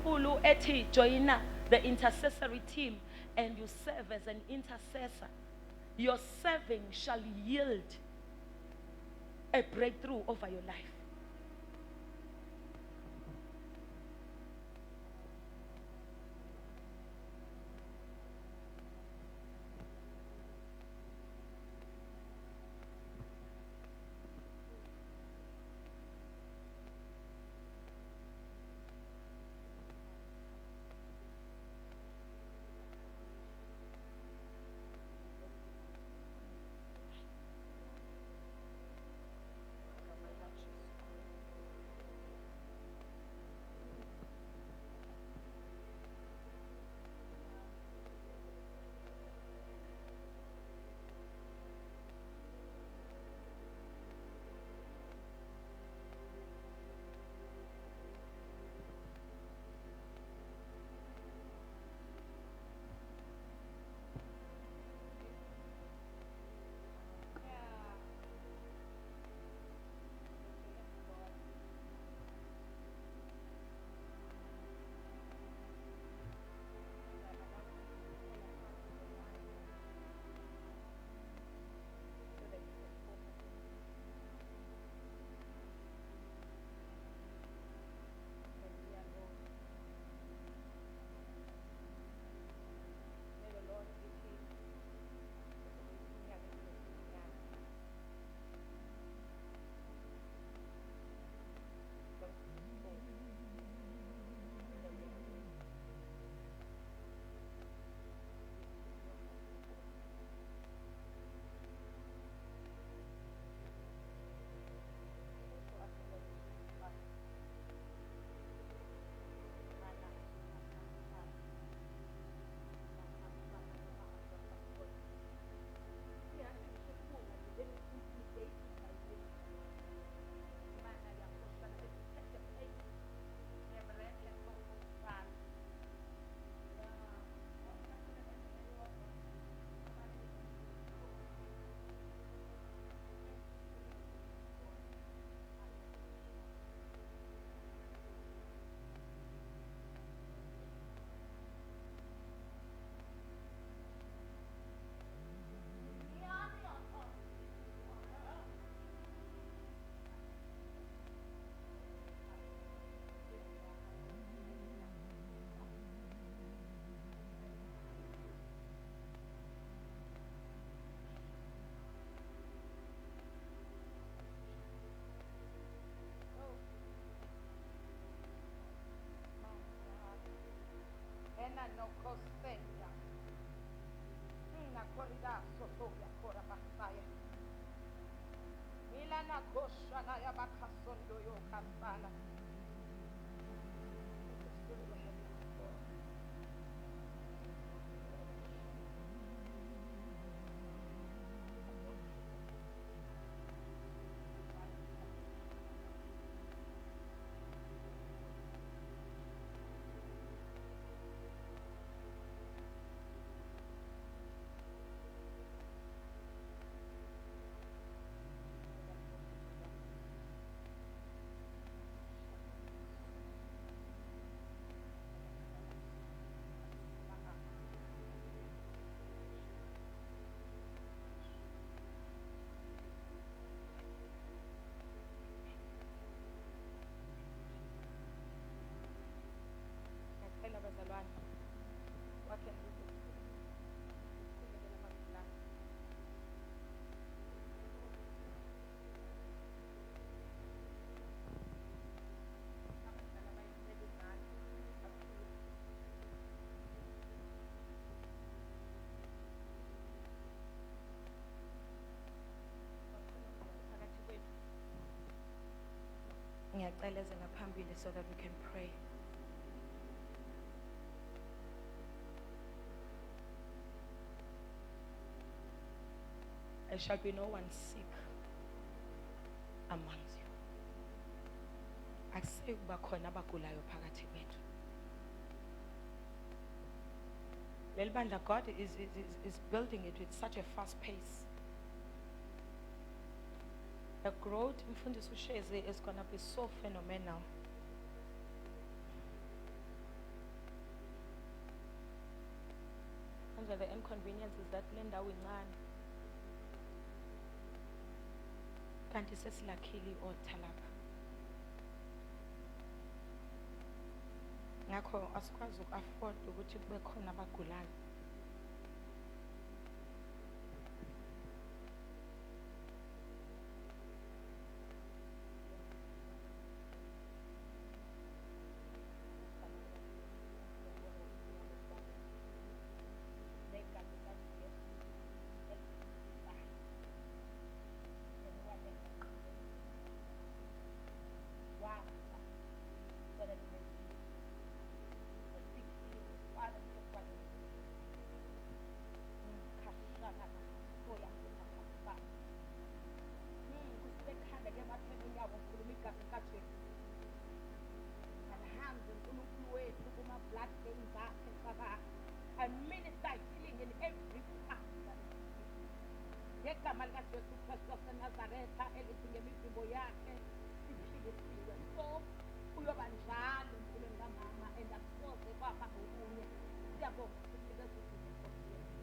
uNkulunkulu ethi joina the intercessory team and you serve as an intercessor, your serving shall yield a breakthrough over your life. No costeña. Una corrida sotoya cora basaya. Milana kosha na ya bakasondo yo kasana. Ngiyacela bazalwane, wakhe ngize ngiyacela eze ngaphambili so that we can pray. There shall be no one sick among you. Akusayi kuba khona abagulayo phakathi kwethu. Leli bandla, God is building it with such a fast pace. The growth Mfundisi Ushezi is going to be so phenomenal. manje the inconvenience is that le ndawo incane kanti sesilakhile i-altar lapha ngakho asikwazi uku-afford ukuthi kube khona abagulayo and minister healing in every part. Ngegama likaJesu Kristu waseNazaretha elithi ngemivimbo yakhe siphilisiwe. So uyoba njalo empilweni kamama and akusoze kwaba ngokunye. Siyabonga sikunikeza udumo Nkosi yethu.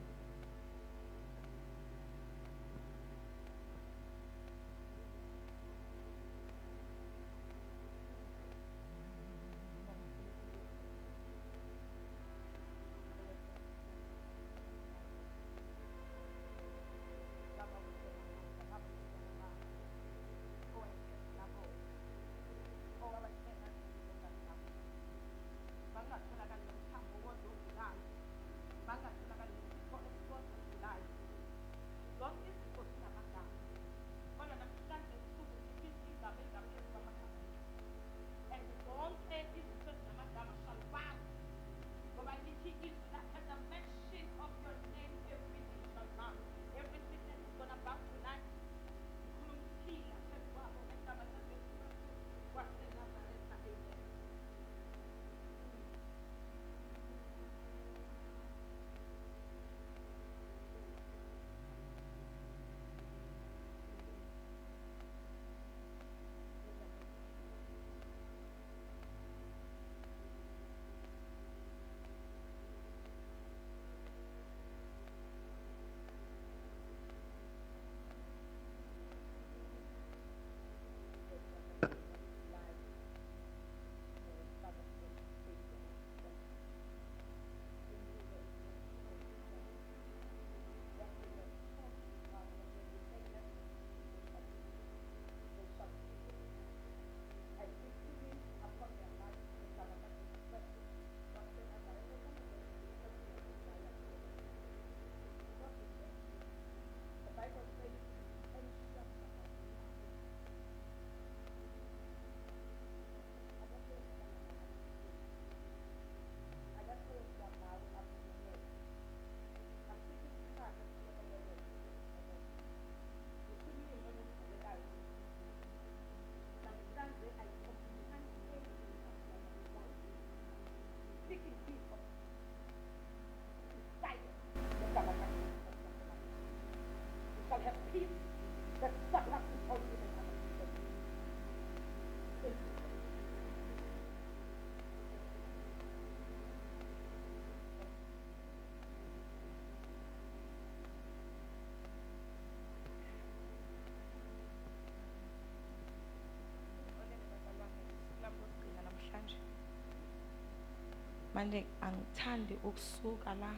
manje angithandi ukusuka la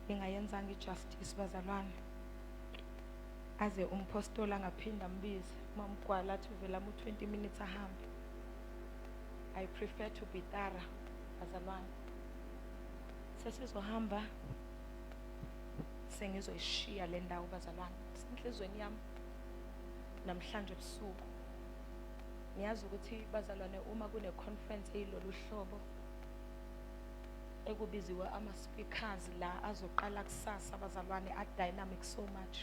ngingayenzanga ijustice bazalwane aze umpostoli angaphinda ambize mamgwala athi vela mu 20 minutes ahambe I prefer to be thorough bazalwane sesizohamba sengizoyishiya le ndawo bazalwane inhlizweni yami namhlanje ebusuku ngiyazi ukuthi bazalwane uma kune conference eyilolu hlobo ekubiziwe ama speakers la azoqala kusasa bazalwane a dynamic so much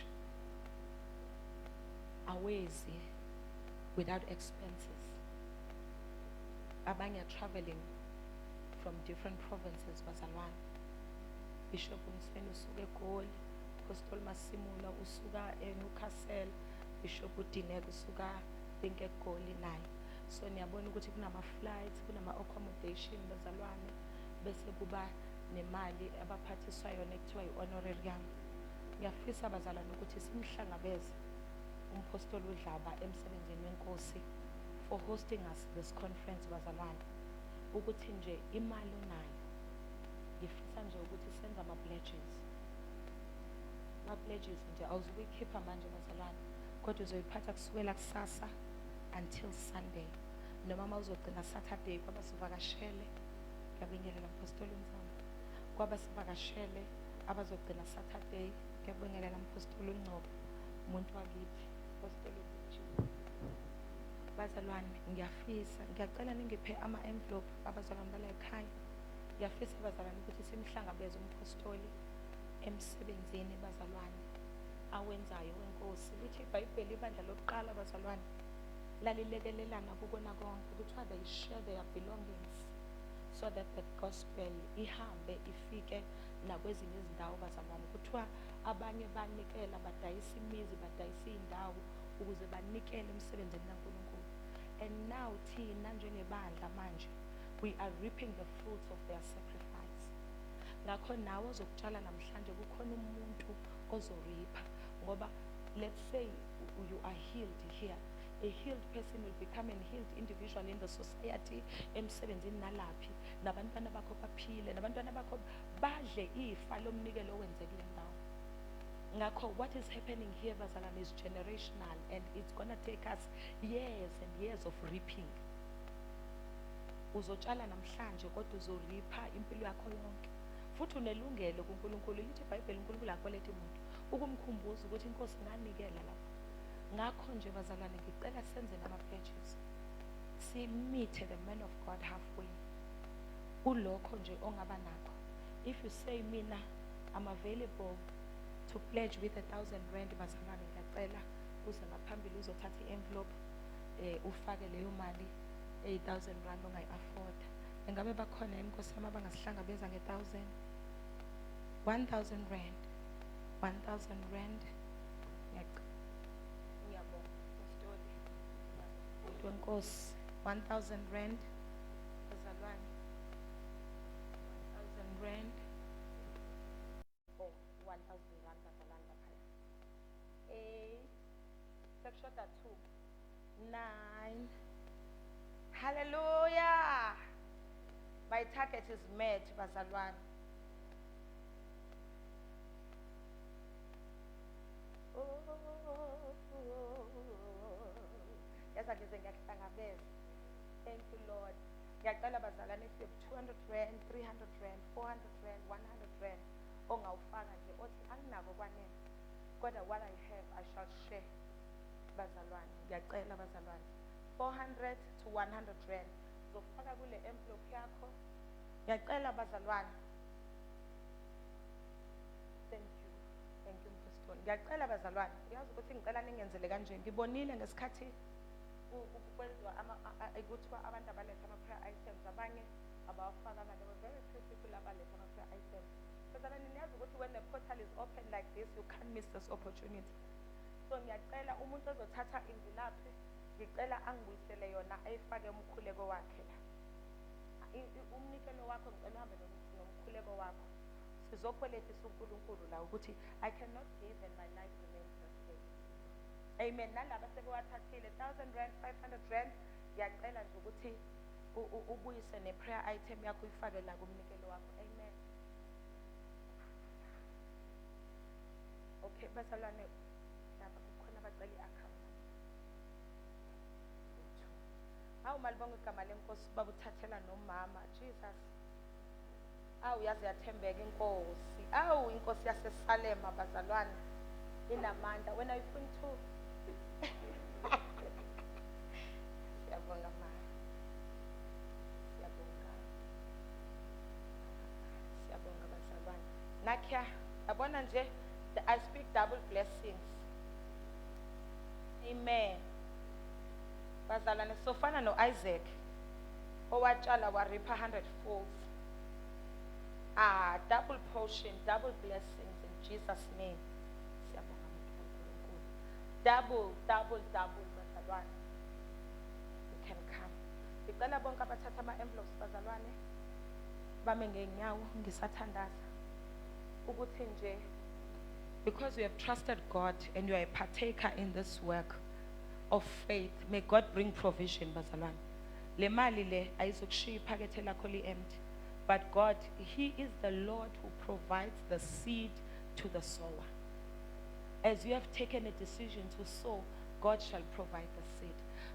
awezi without expenses abanye are traveling from different provinces bazalwane Bishop Msweni usuka eGoli Apostle Masimula usuka eNewcastle Bishop Udineke usuka think eGoli naye so niyabona ukuthi kunama flights kunama accommodation bazalwane bese kuba nemali abaphathiswa yona ekuthiwa i-honorarium. Ngiyafisa bazalwane ukuthi simhlangabeze umpostoli uDlaba emsebenzini wenkosi for hosting us this conference bazalwane, ukuthi nje imali onayo ngifisa nje ukuthi senze ama-pledges. Ama-pledges nje awuzukuyikhipha manje bazalwane, kodwa uzoyiphatha kusukela kusasa until Sunday, noma uma uzogcina Saturday kwabasivakashele. Ngiyabingelela mpostoli uNzamo, kwabasivakashele abazogcina Saturday. Ngiyabingelela mpostoli uNgcobo, umuntu wakithi, mpostoli uBuchi. Bazalwane, ngiyacela ningiphe ama-envelope abazalwane bala ekhaya. Ngiyafisa bazalwane ukuthi simhlangabeze umpostoli emsebenzini bazalwane awenzayo wenkosi. Lithi iBhayibheli ibandla lokuqala bazalwane lalilekelelana kukona konke, kuthiwa they share their belongings so that the gospel ihambe ifike nakwezinye izindawo bazalwane. Kuthiwa abanye banikela, badayisa imizi, badayisa iy'ndawo ukuze banikele emsebenzini kaNkulunkulu. And now thina njengebandla manje we are reaping the fruits of their sacrifice. Ngakho nawe ozokutshala namhlanje kukhona umuntu ozoripha, ngoba let's say you are healed here. A healed person will become a healed individual in the society, emsebenzini nalaphi, nabantwana bakho baphile, nabantwana bakho badle ifa lomnikelo owenzekile ndawo. Ngakho what is happening here bazalwane is generational, and it's gonna take us years and years of reaping. Uzotshala namhlanje kodwa uzoripha impilo yakho yonke, futhi unelungelo kuNkulunkulu. Lithi iBhayibheli uNkulunkulu akweleta umuntu ukumkhumbuza ukuthi inkosi nganikela lapho. Ngakho nje bazalwane ngicela senze nama-pledges, simithe the man of God halfway kulokho nje ongaba nakho. If you say mina I'm available to pledge with 1,000 rand bazalwane, ngiyacela uze ngaphambili uzothatha i-envelope ufake leyo mali 8,000 rand ongayi-afford. Engabe bakhona inkosi yami abangasihlangabeza nge-1,000? 1,000 rand, 1,000 rand. Ngiyabonga mpostoli wenkosi, 1,000 rand bazalwane, 1,000 rand. Oh, 1,000 rand bazalwane laphaya. 8 sekushoda 2, 9. Hallelujah. My target is met bazalwane. Thank you, Lord. Ngiyacela bazalwane, if you have 200 rand, 300 rand, 400 rand, 100 rand ongawufaka nje othi anginako kwanele, kodwa what I have I shall share bazalwane. Ngiyacela bazalwane, 400 to 100 rand uzofaka kule envelope yakho. Ngiyacela bazalwane. Thank you mpostoli. Ngiyacela bazalwane, uyazi ukuthi ngicela ningenzele kanje. Ngibonile ngesikhathi kwenziwa kuthiwa abantu abaletha ama-prayer items, abanye abawafaka they were very few people abaletha ama-prayer items. Bazalwane, niyazi ukuthi when the portal is open like this you can't miss this opportunity. So ngiyacela umuntu ozothatha imvilaphi, ngicela angibuyisele yona ayifake umkhuleko wakhe la. Umnikelo wakho ngicela uhambe nomkhuleko wakho. Sizokweletisa uNkulunkulu la ukuthi I cannot give and my life remains the same. Amen. Nalaba sebewathathile 1,000 rand, 500 rand, ngiyacela nje ukuthi ubuyise ne-prayer item yakho uyifake la kumnikelo wakho. Amen. Okay, bazalwane, lapha kukhona abacela i-account. Hawu malibonga igama lenkosi babuthathela nomama Jesus. Awu yazi yathembeka inkosi. Awu inkosi yaseSalema bazalwane inamandla. When I think to siyabonga ma. Siyabonga bazalwane. Nakhya yabona nje I speak double blessings. Amen. Bazalwane sofana no-Isaac owatshala waripha 100 folds. Double portion, double blessings in Jesus' name. Siyabonga uNkulunkulu. Double bazalwane. You can come. Ngicela bonke abathatha ama-envelopes bazalwane. bame ngeenyawo ngisathandaza ukuthi nje because you have trusted God and you are a partaker in this work of faith, may God bring provision, bazalwane. Le mali le ayizokushiya iphakethe lakho li-empty, but God, He is the Lord who provides the seed to the sower. As you have taken a decision to sow, God shall provide the seed.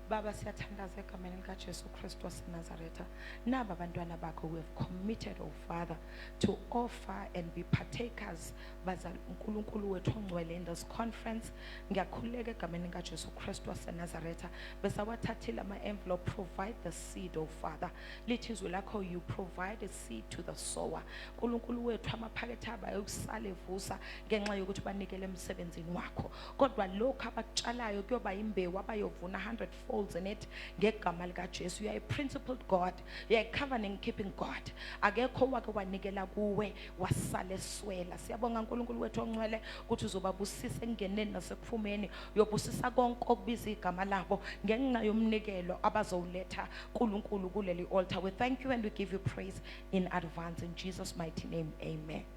Baba siyathandaza egameni likaJesu Kristu waseNazaretha. Naba abantwana bakho who have committed, oh Father, to offer and be partakers bazali uNkulunkulu wethu ongcwele in this conference. Ngiyakhuleka egameni likaJesu Kristu waseNazaretha. Besawathathile ama-envelope, provide the seed, oh Father. Lithi izwi lakho, you provide a seed to the sower. uNkulunkulu wethu amaphakethe aba ayosala evusa ngenxa yokuthi banikele emsebenzini wakho. Kodwa lokho abakutshalayo kuyoba imbewu abayovuna 100-fold in it ngegama likaJesu. You are a principled God, you are a covenant keeping God. Akekho wake wanikela kuwe wasale swela. Siyabonga uNkulunkulu wethu ongcwele ukuthi uzobabusisa engeneni nasekuphumeni, uyobusisa konke okubiza igama labo ngenxa yomnikelo abazowuletha kuNkulunkulu kuleli altar. We thank you and we give you praise in advance in Jesus' mighty name. Amen.